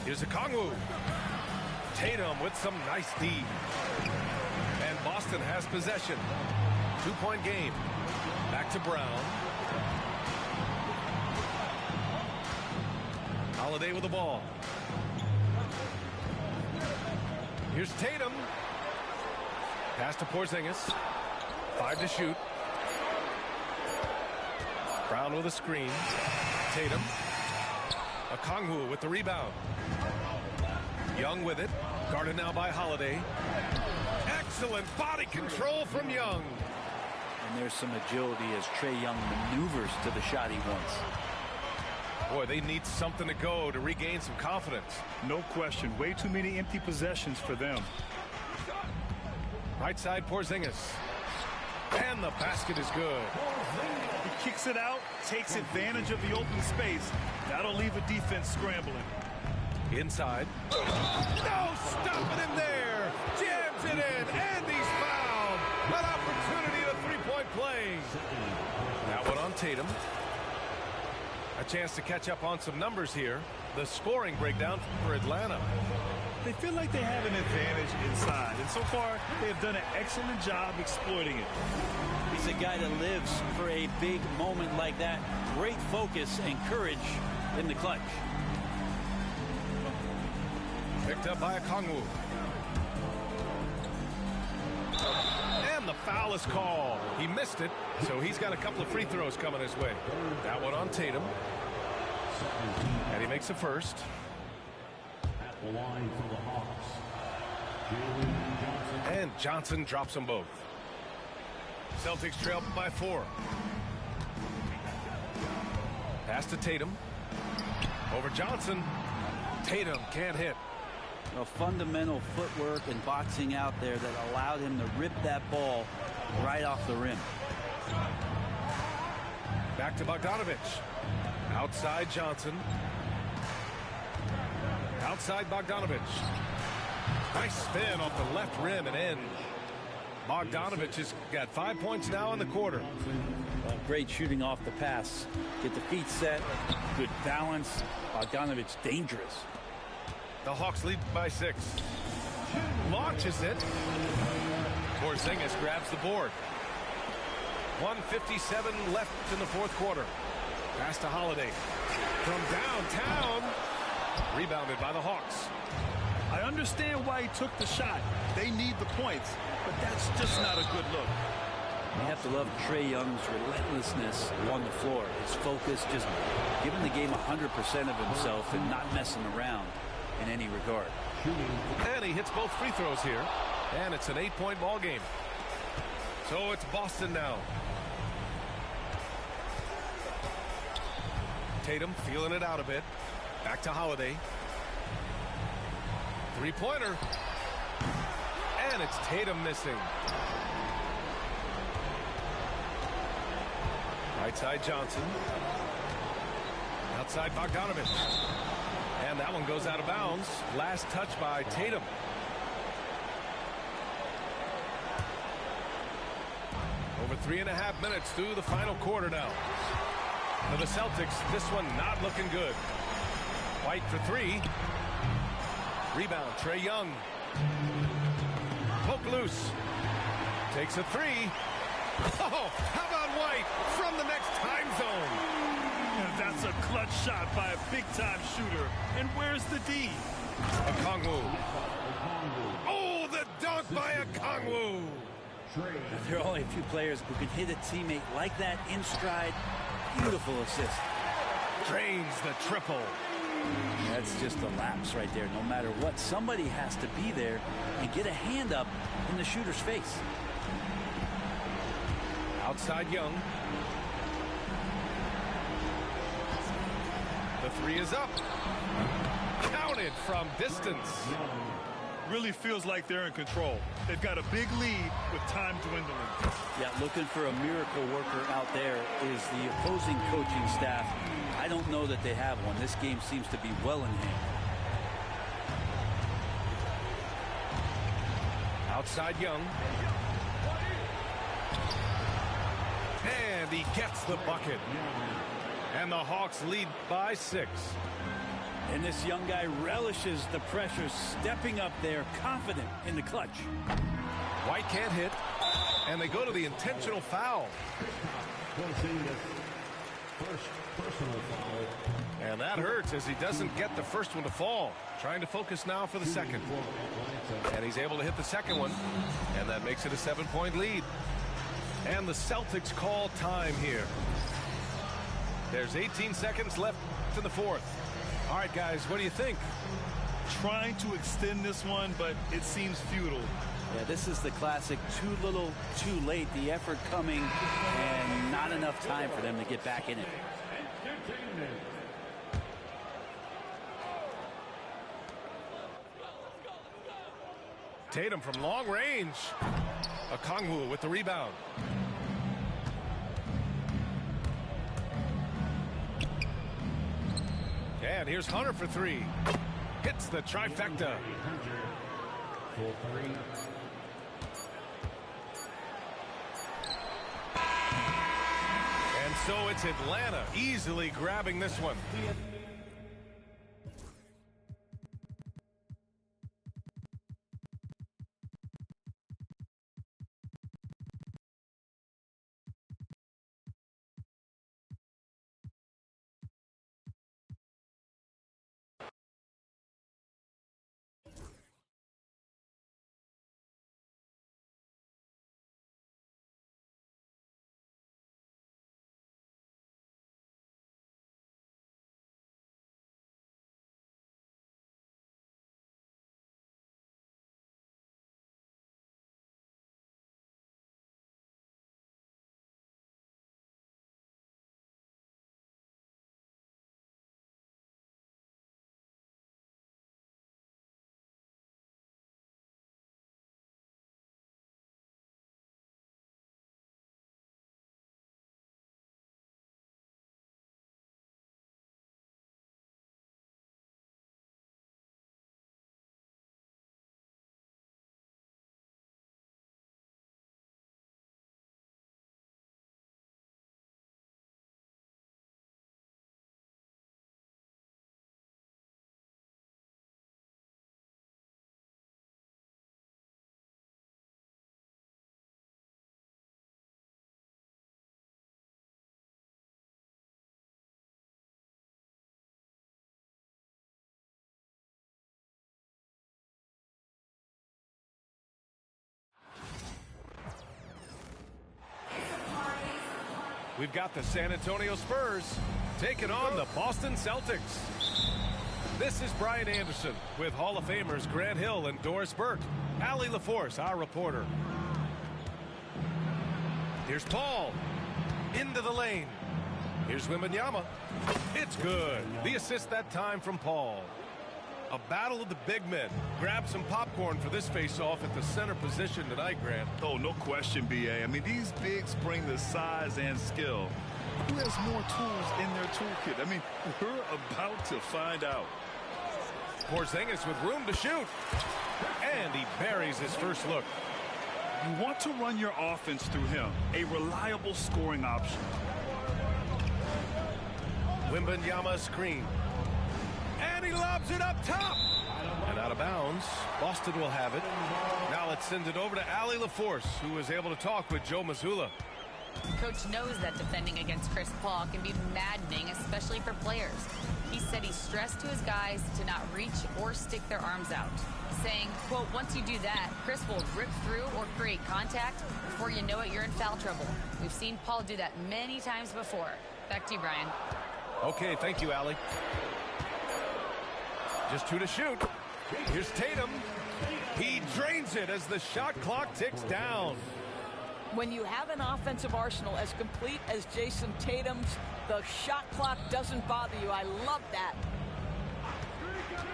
Speaker 8: Here's Okongwu. Tatum with some nice D. And Boston has possession. 2-point game. Back to Brown. Holiday with the ball. Here's Tatum. Pass to Porzingis. 5 to shoot. Brown with a screen. Tatum. Okongwu with the rebound. Young with it. Guarded now by Holiday. Excellent body control from Young.
Speaker 9: And there's some agility as Trae Young maneuvers to the shot he wants.
Speaker 8: Boy, they need something to go to regain some confidence.
Speaker 10: No question. Way too many empty possessions for them.
Speaker 8: Right side Porzingis. And the basket is good.
Speaker 10: He kicks it out, takes advantage of the open space. That'll leave a defense scrambling.
Speaker 8: Inside. No stopping him there. Jams it in, and he's fouled. An opportunity at a three-point play. That one on Tatum. A chance to catch up on some numbers here. The scoring breakdown for Atlanta.
Speaker 10: They feel like they have an advantage inside, and so far they have done an excellent job exploiting it.
Speaker 9: He's a guy that lives for a big moment like that. Great focus and courage in the clutch.
Speaker 8: Picked up by Okongwu. And the foul is called. He missed it, so he's got a couple of free throws coming his way. That one on Tatum. And he makes the first.
Speaker 7: At the line for the Hawks.
Speaker 8: And Johnson drops them both. Celtics trail by 4. Pass to Tatum. Over Johnson. Tatum can't hit.
Speaker 9: A fundamental footwork and boxing out there that allowed him to rip that ball right off the rim.
Speaker 8: Back to Bogdanovich. Outside Johnson. Outside Bogdanovich. Nice spin off the left rim and in. Bogdanovich has got 5 points now in the quarter.
Speaker 9: Great shooting off the pass. Get the feet set. Good balance. Bogdanovich dangerous.
Speaker 8: The Hawks lead by 6. Launches it. Porzingis grabs the board. 1:57 left in the fourth quarter. Pass to Holiday. From downtown. Rebounded by the Hawks.
Speaker 10: I understand why he took the shot. They need the points, but that's just not a good look.
Speaker 9: You have to love Trae Young's relentlessness on the floor. His focus, just giving the game 100% of himself and not messing around in any regard.
Speaker 8: And he hits both free throws here. And it's an 8-point ball game. So it's Boston now. Tatum feeling it out a bit. Back to Holiday. Three-pointer. And it's Tatum missing. Right side Johnson. Outside Bogdanovich. And that one goes out of bounds. Last touch by Tatum. Over 3.5 minutes through the final quarter now. For the Celtics, this one not looking good. White for three. Rebound, Trae Young. Poke loose. Takes a three. Oh, how about White from the next time zone?
Speaker 10: That's a clutch shot by a big-time shooter. And where's the D?
Speaker 8: Okongwu. Oh, the dunk by Okongwu.
Speaker 9: There are only a few players who can hit a teammate like that in stride. Beautiful assist.
Speaker 8: Drains the triple.
Speaker 9: That's just a lapse right there. No matter what, somebody has to be there and get a hand up in the shooter's face.
Speaker 8: Outside Young. The three is up. Counted from distance.
Speaker 10: Really feels like they're in control. They've got a big lead with time dwindling.
Speaker 9: Yeah, looking for a miracle worker out there is the opposing coaching staff. I don't know that they have one. This game seems to be well in hand.
Speaker 8: Outside Young. And he gets the bucket. And the Hawks lead by 6.
Speaker 9: And this young guy relishes the pressure, stepping up there, confident in the clutch.
Speaker 8: White can't hit, and they go to the intentional foul. And that hurts as he doesn't get the first one to fall. Trying to focus now for the second. And he's able to hit the second one, and that makes it a 7-point lead. And the Celtics call time here. There's 18 seconds left in the fourth. All right, guys, what do you think?
Speaker 10: Trying to extend this one, but it seems futile.
Speaker 9: Yeah, this is the classic too little, too late. The effort coming and not enough time for them to get back in it.
Speaker 8: Tatum from long range. Okongwu with the rebound. And here's Hunter for three. Hits the trifecta. And so it's Atlanta easily grabbing this one. We've got the San Antonio Spurs taking on the Boston Celtics. This is Brian Anderson with Hall of Famers Grant Hill and Doris Burke. Allie LaForce, our reporter. Here's Paul. Into the lane. Here's Wembanyama. It's good. The assist that time from Paul. A battle of the big men. Grab some popcorn for this face-off at the center position tonight, Grant.
Speaker 10: Oh, no question, B.A. I mean, these bigs bring the size and skill. Who has more tools in their toolkit? I mean, we're about to find out.
Speaker 8: Porzingis with room to shoot. And he buries his first look.
Speaker 10: You want to run your offense through him. A reliable scoring option.
Speaker 8: Wembanyama screen. And he lobs it up top. And out of bounds. Boston will have it. Now let's send it over to Allie LaForce, who was able to talk with Joe Mazzulla.
Speaker 11: Coach knows that defending against Chris Paul can be maddening, especially for players. He said he stressed to his guys to not reach or stick their arms out, saying, quote, once you do that, Chris will rip through or create contact. Before you know it, you're in foul trouble. We've seen Paul do that many times before. Back to you, Brian.
Speaker 8: Okay, thank you, Allie. Just 2 to shoot. Here's Tatum. He drains it as the shot clock ticks down.
Speaker 12: When you have an offensive arsenal as complete as Jason Tatum's, the shot clock doesn't bother you. I love that.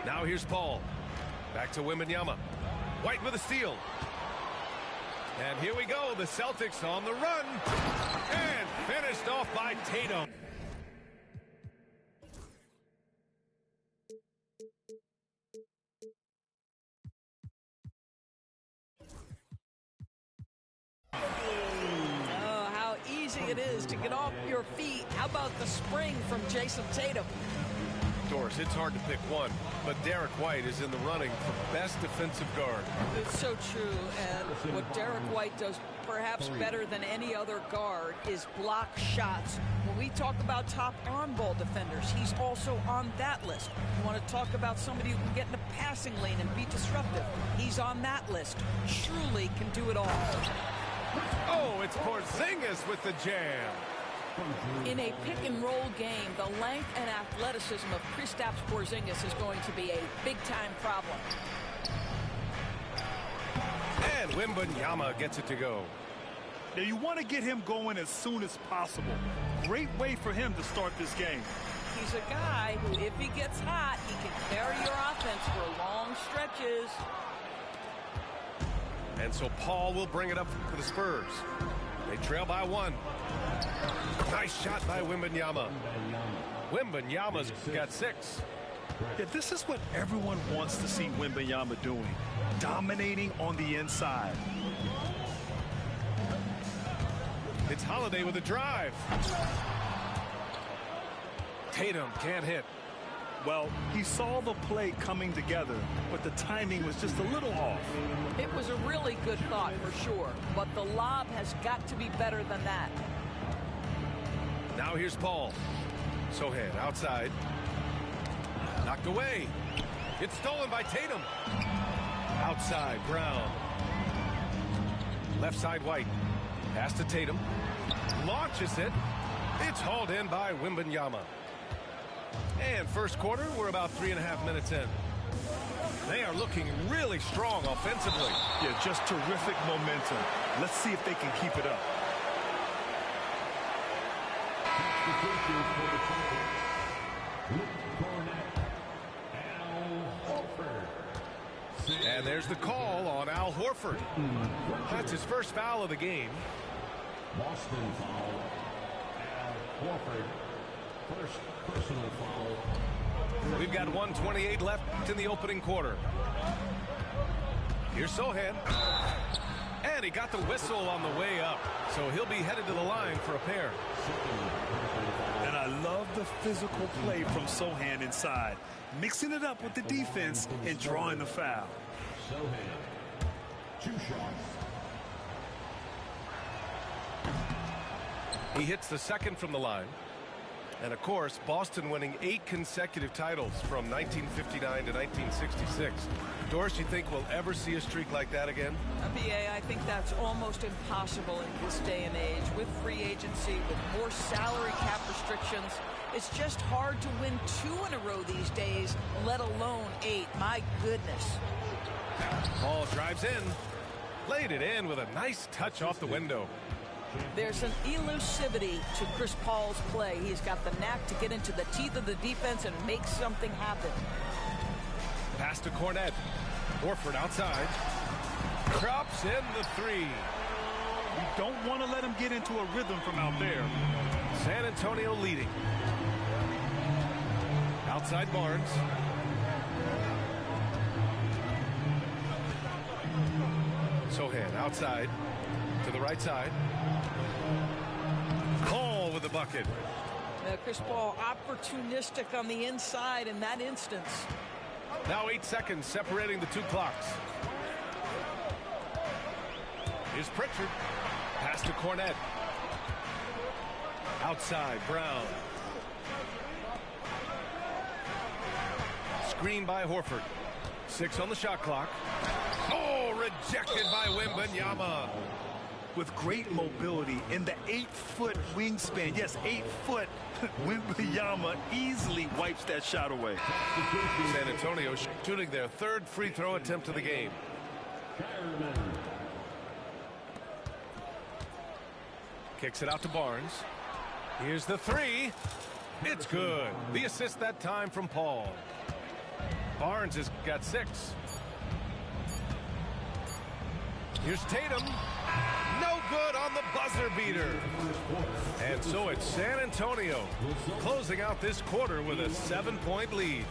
Speaker 8: Now here's Paul. Back to Wembanyama. White with a steal. And here we go. The Celtics on the run. And finished off by Tatum.
Speaker 12: It is to get off your feet. How about the spring from Jason Tatum?
Speaker 8: Doris, it's hard to pick one, but Derek White is in the running for best defensive guard.
Speaker 12: It's so true, and what Derek White does perhaps better than any other guard is block shots. When we talk about top on-ball defenders, he's also on that list. You want to talk about somebody who can get in the passing lane and be disruptive. He's on that list. Truly can do it all.
Speaker 8: Oh, it's Porzingis with the jam.
Speaker 12: In a pick-and-roll game, the length and athleticism of Kristaps Porzingis is going to be a big-time problem.
Speaker 8: And Wembanyama gets it to go.
Speaker 10: Now, you want to get him going as soon as possible. Great way for him to start this game.
Speaker 12: He's a guy who, if he gets hot, he can carry your offense for long stretches.
Speaker 8: And so Paul will bring it up for the Spurs. They trail by 1. Nice shot by Wembanyama. Wembanyama's got 6.
Speaker 10: Yeah, this is what everyone wants to see Wembanyama doing. Dominating on the inside.
Speaker 8: It's Holiday with a drive. Tatum can't hit.
Speaker 10: Well, he saw the play coming together, but the timing was just a little off.
Speaker 12: It was a really good thought for sure, but the lob has got to be better than that.
Speaker 8: Now here's Paul. Sohan outside. Knocked away. It's stolen by Tatum. Outside, Brown. Left side, White. Pass to Tatum. Launches it. It's hauled in by Wembanyama. And first quarter, we're about 3.5 minutes in. They are looking really strong offensively.
Speaker 10: Yeah, just terrific momentum. Let's see if they can keep it up.
Speaker 8: And there's the call on Al Horford. That's his first foul of the game.
Speaker 7: Boston foul. Al Horford. First personal foul.
Speaker 8: We've got 1:28 left in the opening quarter. Here's Sohan. And he got the whistle on the way up. So he'll be headed to the line for a pair.
Speaker 10: And I love the physical play from Sohan inside. Mixing it up with the defense and drawing the foul.
Speaker 7: Sohan. 2 shots.
Speaker 8: He hits the second from the line. And, of course, Boston winning 8 consecutive titles from 1959 to 1966. Doris, you think we'll ever see a streak like that again?
Speaker 12: BA, I think that's almost impossible in this day and age. With free agency, with more salary cap restrictions, it's just hard to win 2 in a row these days, let alone 8. My goodness.
Speaker 8: Paul drives in, laid it in with a nice touch off the window.
Speaker 12: There's an elusivity to Chris Paul's play. He's got the knack to get into the teeth of the defense and make something happen.
Speaker 8: Pass to Cornette. Horford outside. Drops in the 3.
Speaker 10: You don't want to let him get into a rhythm from out there.
Speaker 8: San Antonio leading. Outside Barnes. Sohan outside to the right side. Paul with the bucket.
Speaker 12: Chris Paul opportunistic on the inside in that instance.
Speaker 8: Now 8 seconds separating the 2 clocks. Here's Pritchard. Pass to Cornette. Outside, Brown. Screen by Horford. 6 on the shot clock. Oh, rejected by Wembanyama.
Speaker 10: With great mobility in the 8-foot wingspan. Yes, 8 foot. Wembanyama easily wipes that shot away.
Speaker 8: San Antonio shooting their 3rd free throw attempt of the game. Kicks it out to Barnes. Here's the 3. It's good. The assist that time from Paul. Barnes has got 6. Here's Tatum. No good on the buzzer beater. And so it's San Antonio closing out this quarter with a 7-point lead.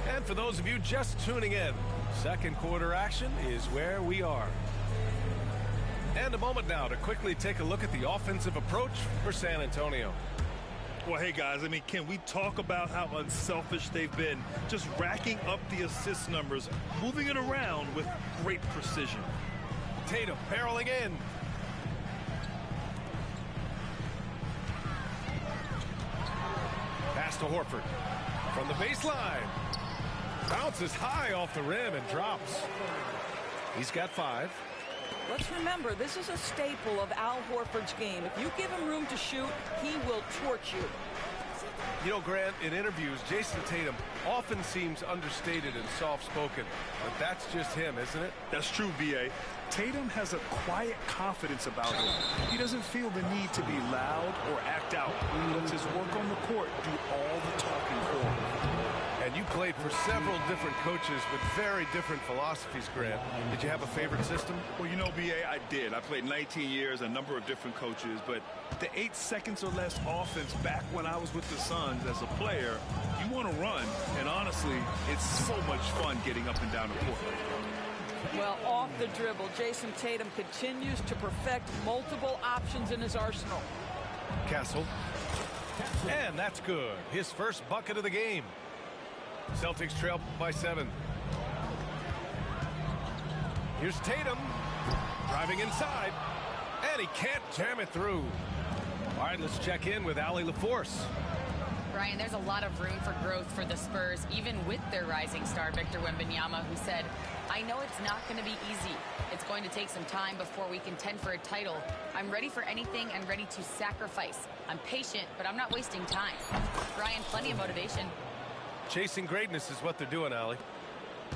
Speaker 8: And for those of you just tuning in, second quarter action is where we are. And a moment now to quickly take a look at the offensive approach for San Antonio.
Speaker 10: Well, hey, guys, I mean, can we talk about how unselfish they've been? Just racking up the assist numbers, moving it around with great precision.
Speaker 8: Tatum barreling in. Pass to Horford. From the baseline. Bounces high off the rim and drops. He's got 5.
Speaker 12: Let's remember, this is a staple of Al Horford's game. If you give him room to shoot, he will torch you.
Speaker 8: You know, Grant, in interviews, Jason Tatum often seems understated and soft-spoken, but that's just him, isn't it?
Speaker 10: That's true, B.A. Tatum has a quiet confidence about him. He doesn't feel the need to be loud or act out. He lets his work on the court do all the talking for him.
Speaker 8: And you played for several different coaches with very different philosophies, Grant. Did you have a favorite system?
Speaker 10: Well, you know, B.A., I did. I played 19 years, a number of different coaches, but the 8 seconds or less offense back when I was with the Suns as a player, you want to run, and honestly, it's so much fun getting up and down the court.
Speaker 12: Well, off the dribble, Jason Tatum continues to perfect multiple options in his arsenal.
Speaker 8: Castle. And that's good. His first bucket of the game. Celtics trail by 7. Here's Tatum driving inside, and he can't jam it through. All right, let's check in with Allie LaForce.
Speaker 11: Brian, there's a lot of room for growth for the Spurs, even with their rising star, Victor Wembanyama, who said, I know it's not going to be easy. It's going to take some time before we contend for a title. I'm ready for anything and ready to sacrifice. I'm patient, but I'm not wasting time. Brian, plenty of motivation.
Speaker 8: Chasing greatness is what they're doing, Allie.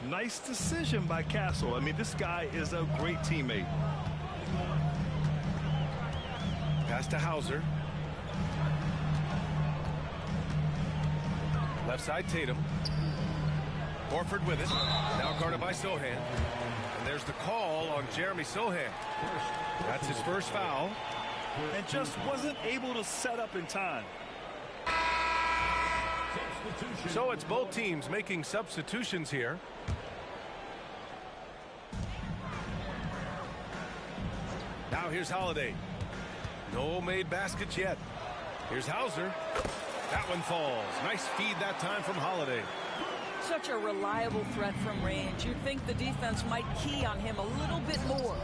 Speaker 10: Nice decision by Castle. I mean, this guy is a great teammate.
Speaker 8: Pass to Hauser. Left side, Tatum. Horford with it. Now guarded by Sohan. And there's the call on Jeremy Sohan. That's his first foul.
Speaker 10: And just wasn't able to set up in time.
Speaker 8: So it's both teams making substitutions here. Now here's Holiday. No made baskets yet. Here's Hauser. That one falls. Nice feed that time from Holiday.
Speaker 12: Such a reliable threat from range. You'd think the defense might key on him a little bit more.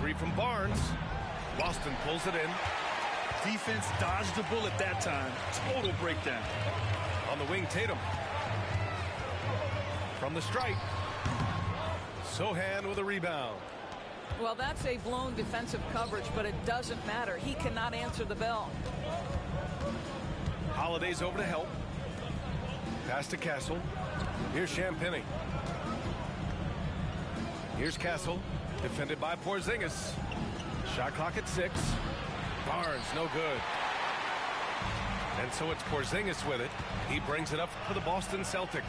Speaker 8: three from Barnes. Boston pulls it in.
Speaker 10: Defense dodged the bullet that time. Total breakdown.
Speaker 8: On the wing, Tatum. From the stripe. Sohan with a rebound.
Speaker 12: Well, that's a blown defensive coverage, but it doesn't matter. He cannot answer the bell.
Speaker 8: Holiday's over to help. Pass to Castle. Here's Champagny. Here's Castle. Defended by Porzingis. Shot clock at 6. Barnes, no good. And so it's Porzingis with it. He brings it up for the Boston Celtics.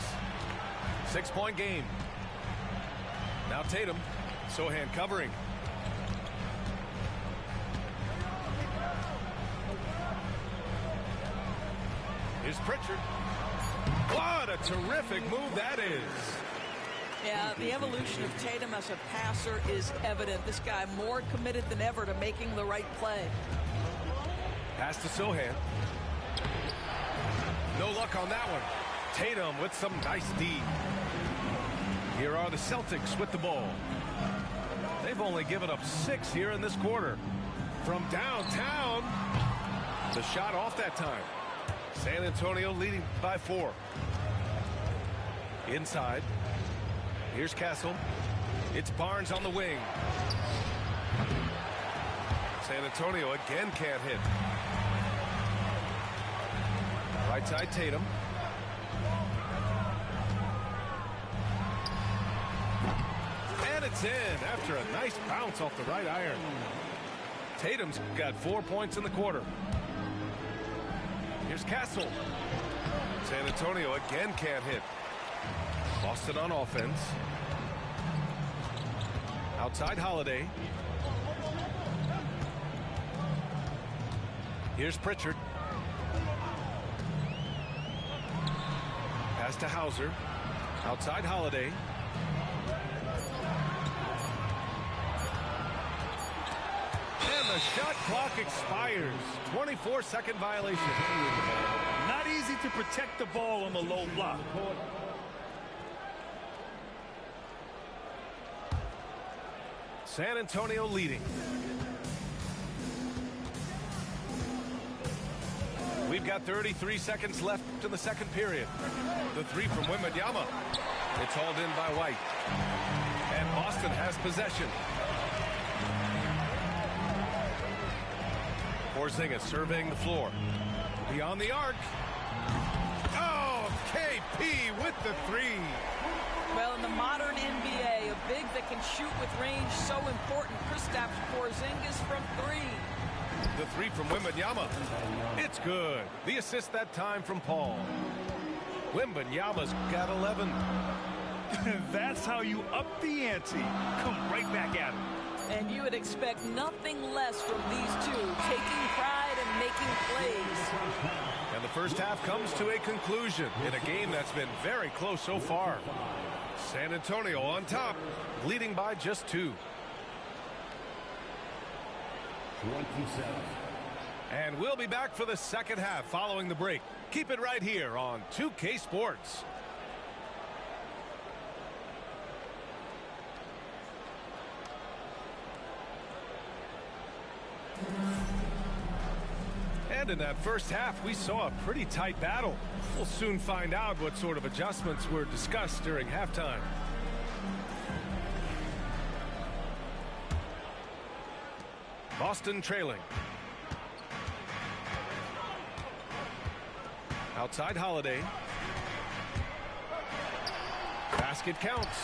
Speaker 8: 6-point game. Now Tatum. Sohan covering. Here's Pritchard. What a terrific move that is.
Speaker 12: Yeah, the evolution of Tatum as a passer is evident. This guy more committed than ever to making the right play.
Speaker 8: Pass to Sohan. No luck on that one. Tatum with some nice D. Here are the Celtics with the ball. They've only given up 6 here in this quarter. From downtown. The shot off that time. San Antonio leading by 4. Inside. Here's Castle. It's Barnes on the wing. San Antonio again can't hit. Right side Tatum. And it's in after a nice bounce off the right iron. Tatum's got 4 points in the quarter. Here's Castle. San Antonio again can't hit. Boston on offense. Outside Holiday. Here's Pritchard. Pass to Hauser. Outside Holiday. And the shot clock expires. 24-second violation.
Speaker 10: Not easy to protect the ball on the low block.
Speaker 8: San Antonio leading. We've got 33 seconds left in the second period. The three from Wembanyama. It's hauled in by White. And Boston has possession. Porzingis surveying the floor. Beyond the arc. Oh, KP with the 3.
Speaker 12: Well, in the modern NBA, a big that can shoot with range so important. Kristaps Porzingis from 3.
Speaker 8: The 3 from Wembanyama. It's good. The assist that time from Paul. Wembanyama's got 11.
Speaker 10: That's how you up the ante. Come right back at him.
Speaker 12: And you would expect nothing less from these two, taking pride and making plays.
Speaker 8: And the first half comes to a conclusion in a game that's been very close so far. San Antonio on top, leading by just 2.
Speaker 7: 27.
Speaker 8: And we'll be back for the second half following the break. Keep it right here on 2K Sports. And in that first half, we saw a pretty tight battle. We'll soon find out what sort of adjustments were discussed during halftime. Boston trailing. Outside Holiday. Basket counts.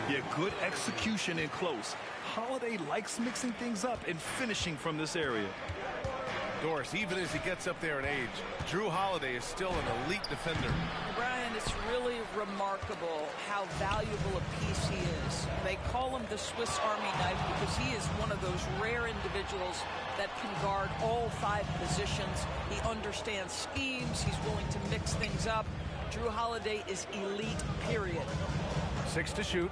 Speaker 10: Yeah, good execution in close. Holiday likes mixing things up and finishing from this area.
Speaker 8: Doris, even as he gets up there in age, Drew Holiday is still an elite defender.
Speaker 12: Brian, it's really remarkable how valuable a piece he is. They call him the Swiss Army knife because he is one of those rare individuals that can guard all 5 positions. He understands schemes. He's willing to mix things up. Drew Holiday is elite, period.
Speaker 8: 6 to shoot.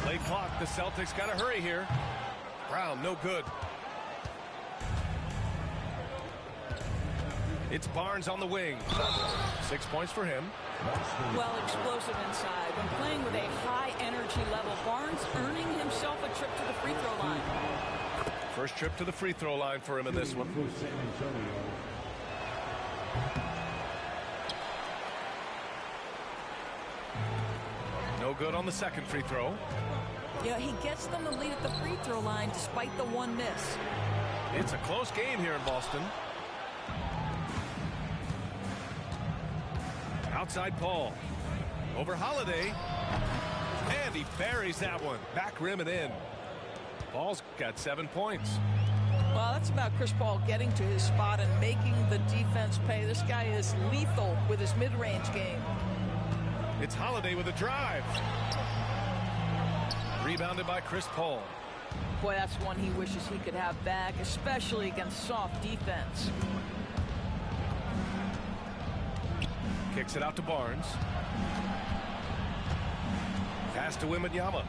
Speaker 8: Play clock. The Celtics got to hurry here. Brown, no good. It's Barnes on the wing. 6 points for him.
Speaker 12: Well, explosive inside. When playing with a high energy level, Barnes earning him himself a trip to the free throw line.
Speaker 8: First trip to the free throw line for him in this one. No good on the second free throw.
Speaker 12: Yeah, he gets them the lead at the free throw line despite the one miss.
Speaker 8: It's a close game here in Boston. Outside Paul. Over Holiday. And he buries that one. Back rim and in. Paul's got 7 points.
Speaker 12: Well, that's about Chris Paul getting to his spot and making the defense pay. This guy is lethal with his mid-range game.
Speaker 8: It's Holiday with a drive. Rebounded by Chris Paul.
Speaker 12: Boy, that's one he wishes he could have back, especially against soft defense.
Speaker 8: Kicks it out to Barnes. Pass to Wembanyama.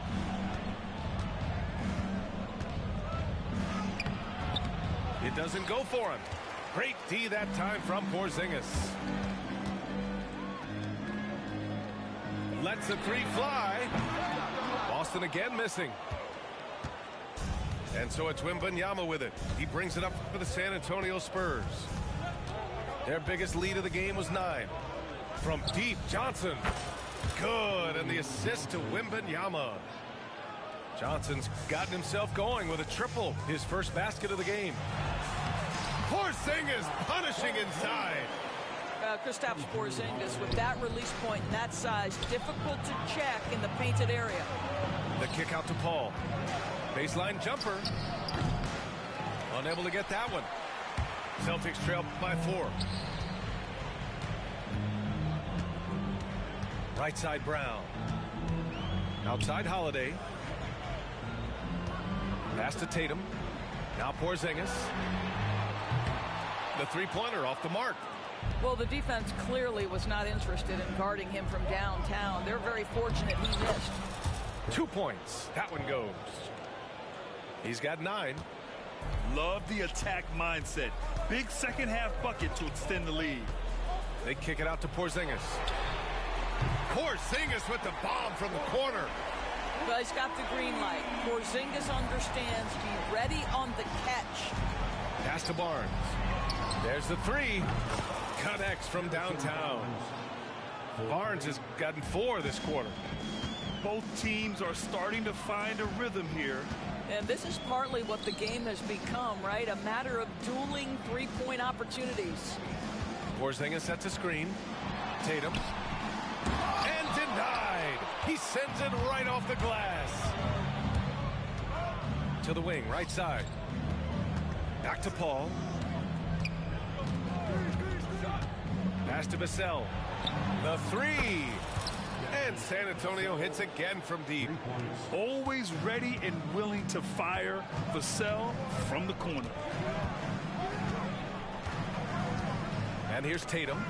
Speaker 8: It doesn't go for him. Great D that time from Porzingis. Lets the three fly. Boston again missing. And so it's Wembanyama with it. He brings it up for the San Antonio Spurs. Their biggest lead of the game was 9. From deep, Johnson. Good, and the assist to Wembanyama. Johnson's gotten himself going with a triple, his first basket of the game. Porzingis punishing inside.
Speaker 12: Kristaps Porzingis with that release point and that size, difficult to check in the painted area.
Speaker 8: The kick out to Paul. Baseline jumper. Unable to get that one. Celtics trail by 4. Right side Brown. Outside Holiday. Pass to Tatum. Now Porzingis. The three-pointer off the mark.
Speaker 12: Well, the defense clearly was not interested in guarding him from downtown. They're very fortunate he missed.
Speaker 8: 2 points. That one goes. He's got 9.
Speaker 10: Love the attack mindset. Big second half bucket to extend the lead.
Speaker 8: They kick it out to Porzingis. Porzingis with the bomb from the corner.
Speaker 12: But he's got the green light. Porzingis understands. Be ready on the catch.
Speaker 8: Pass to Barnes. There's the 3. Connects from downtown. Barnes has gotten 4 this quarter.
Speaker 10: Both teams are starting to find a rhythm here.
Speaker 12: And this is partly what the game has become, right? A matter of dueling three-point opportunities.
Speaker 8: Porzingis sets a screen. Tatum. And denied. He sends it right off the glass. To the wing, right side. Back to Paul. Pass to Vassell. The 3. And San Antonio hits again from deep.
Speaker 10: Always ready and willing to fire Vassell from the corner.
Speaker 8: And here's Tatum.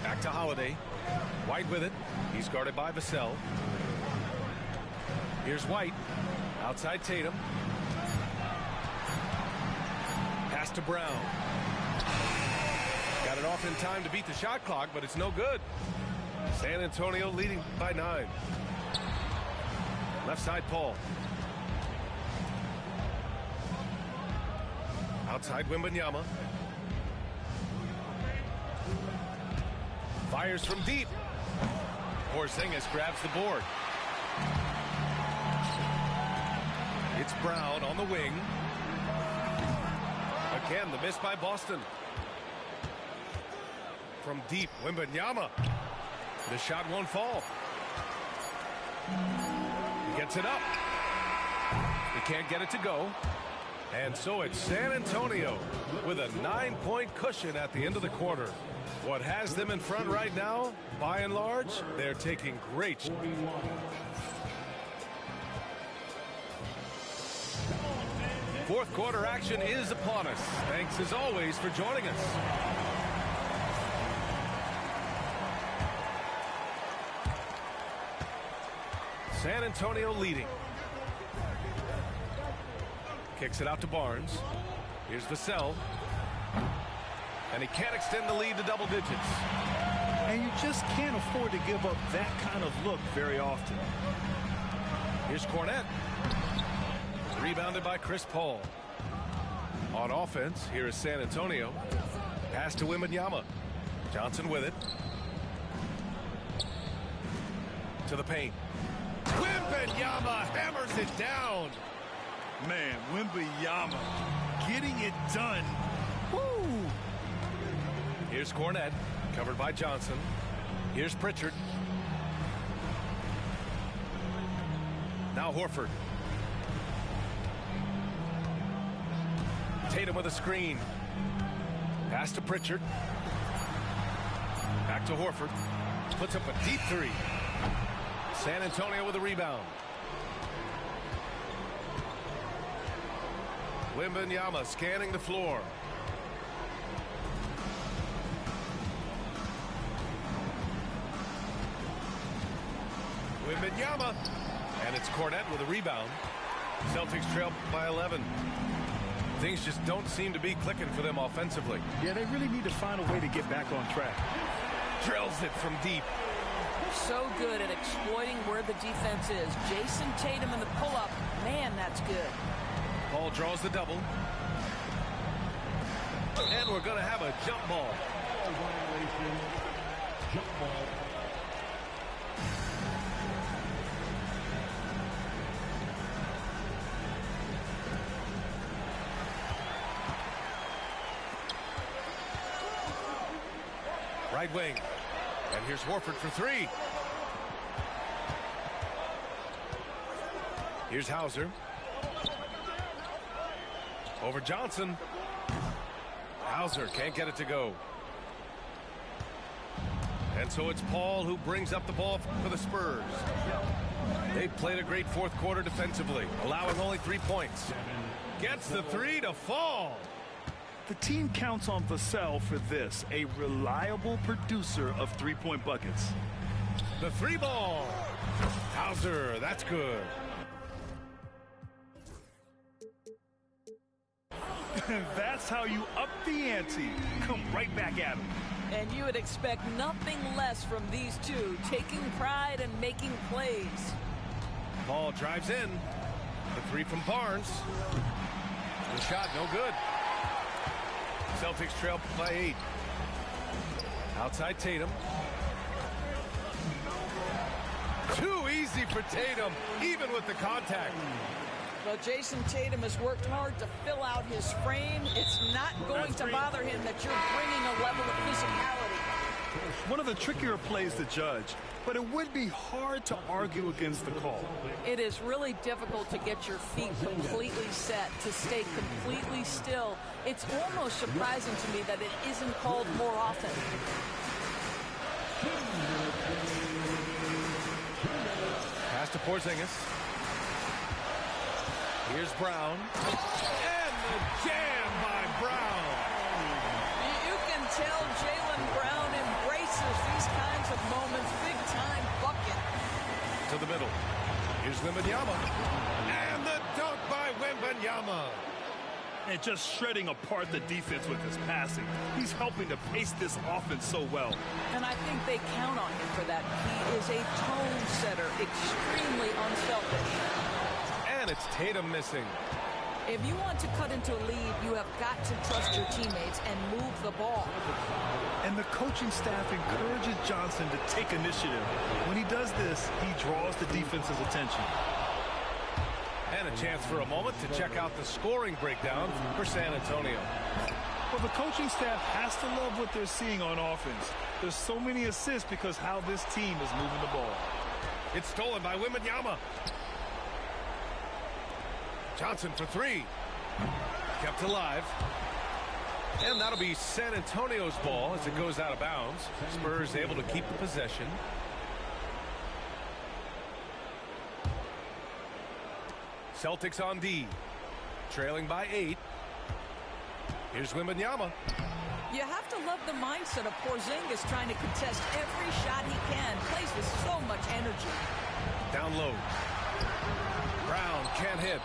Speaker 8: Back to Holiday. White with it. He's guarded by Vassell. Here's White. Outside Tatum. Pass to Brown. Got it off in time to beat the shot clock, but it's no good. San Antonio leading by 9. Left side Paul. Outside Wembanyama. Fires from deep. Porzingis grabs the board. It's Brown on the wing. Again, the miss by Boston. From deep, Wembanyama. The shot won't fall. He gets it up. He can't get it to go. And so it's San Antonio with a 9-point cushion at the end of the quarter. What has them in front right now, by and large, they're taking great. Fourth quarter action is upon us. Thanks as always for joining us. San Antonio leading. Kicks it out to Barnes. Here's Vassell. And he can't extend the lead to double digits.
Speaker 10: And you just can't afford to give up that kind of look very often.
Speaker 8: Here's Cornette. Rebounded by Chris Paul. On offense, here is San Antonio. Pass to Wembanyama. Johnson with it. To the paint. Wembanyama hammers it down.
Speaker 10: Man, Wembanyama getting it done. Woo!
Speaker 8: Here's Cornette, covered by Johnson. Here's Pritchard. Now Horford. Tatum with a screen. Pass to Pritchard. Back to Horford. Puts up a deep three. San Antonio with a rebound. Wembanyama scanning the floor. Wembanyama. And it's Cornette with a rebound. Celtics trail by 11. Things just don't seem to be clicking for them offensively.
Speaker 10: Yeah, they really need to find a way to get back on track.
Speaker 8: Drills it from deep.
Speaker 12: So good at exploiting where the defense is. Jason Tatum in the pull-up. Man, that's good.
Speaker 8: Paul draws the double. And we're going to have a jump ball.
Speaker 7: Jump ball.
Speaker 8: Right wing. And here's Horford for three. Here's Hauser. Over Johnson. Hauser can't get it to go. And so it's Paul who brings up the ball for the Spurs. They played a great fourth quarter defensively, allowing only 3 points. Gets the three to fall.
Speaker 10: The team counts on Vassell for this, a reliable producer of three-point buckets.
Speaker 8: The three ball. Hauser, that's good.
Speaker 10: That's how you up the ante. Come right back at him.
Speaker 12: And you would expect nothing less from these two, taking pride and making plays.
Speaker 8: Paul drives in. The three from Barnes. The shot, no good. Celtics trail by 8. Outside Tatum. Too easy for Tatum, even with the contact.
Speaker 12: Well, Jason Tatum has worked hard to fill out his frame. It's not going to bother him that you're bringing a level of physicality.
Speaker 10: One of the trickier plays to judge, but it would be hard to argue against the call.
Speaker 12: It is really difficult to get your feet completely set, to stay completely still. It's almost surprising to me that it isn't called more often.
Speaker 8: Pass to Porzingis. Here's Brown. And the jam by Brown.
Speaker 12: You can tell Jaylen Brown embraces these kinds of moments. Big-time bucket.
Speaker 8: To the middle. Here's Wembanyama. And the dunk by Wembanyama.
Speaker 10: And just shredding apart the defense with his passing. He's helping to pace this offense so well.
Speaker 12: And I think they count on him for that. He is a tone setter, extremely unselfish.
Speaker 8: And it's Tatum missing.
Speaker 12: If you want to cut into a lead, you have got to trust your teammates and move the ball.
Speaker 10: And the coaching staff encourages Johnson to take initiative. When he does this, he draws the defense's attention.
Speaker 8: And a chance for a moment to check out the scoring breakdown for San Antonio.
Speaker 10: Well, the coaching staff has to love what they're seeing on offense. There's so many assists because how this team is moving the ball.
Speaker 8: It's stolen by Wembanyama. Johnson for three. Kept alive. And that'll be San Antonio's ball as it goes out of bounds. Spurs able to keep the possession. Celtics on D. Trailing by 8. Here's Wembanyama.
Speaker 12: You have to love the mindset of Porzingis trying to contest every shot he can. Plays with so much energy.
Speaker 8: Down low. Brown can't hit.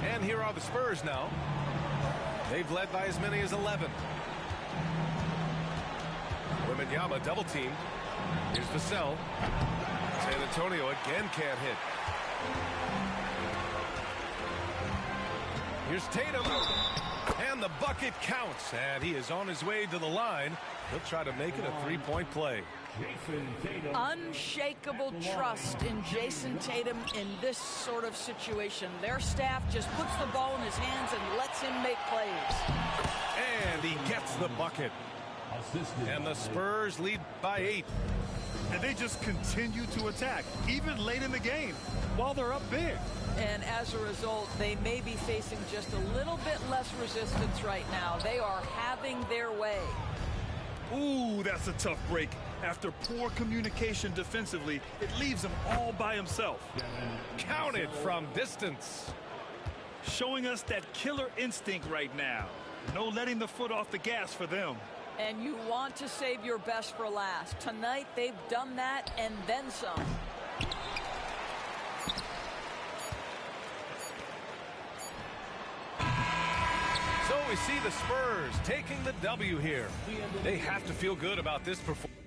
Speaker 8: And here are the Spurs now. They've led by as many as 11. Wembanyama double teamed. Here's Vassell. San Antonio again can't hit. Here's Tatum. And the bucket counts. And he is on his way to the line. He'll try to make it a three-point play.
Speaker 12: Unshakable trust in Jason Tatum in this sort of situation. Their staff just puts the ball in his hands and lets him make plays.
Speaker 8: And he gets the bucket. And the Spurs lead by 8.
Speaker 10: And they just continue to attack, even late in the game, while they're up big.
Speaker 12: And as a result, they may be facing just a little bit less resistance right now. They are having their way.
Speaker 10: Ooh, that's a tough break. After poor communication defensively, it leaves him all by himself.
Speaker 8: Counted from distance.
Speaker 10: Showing us that killer instinct right now. No letting the foot off the gas for them.
Speaker 12: And you want to save your best for last. Tonight, they've done that and then some.
Speaker 8: So we see the Spurs taking the W here. They have to feel good about this performance.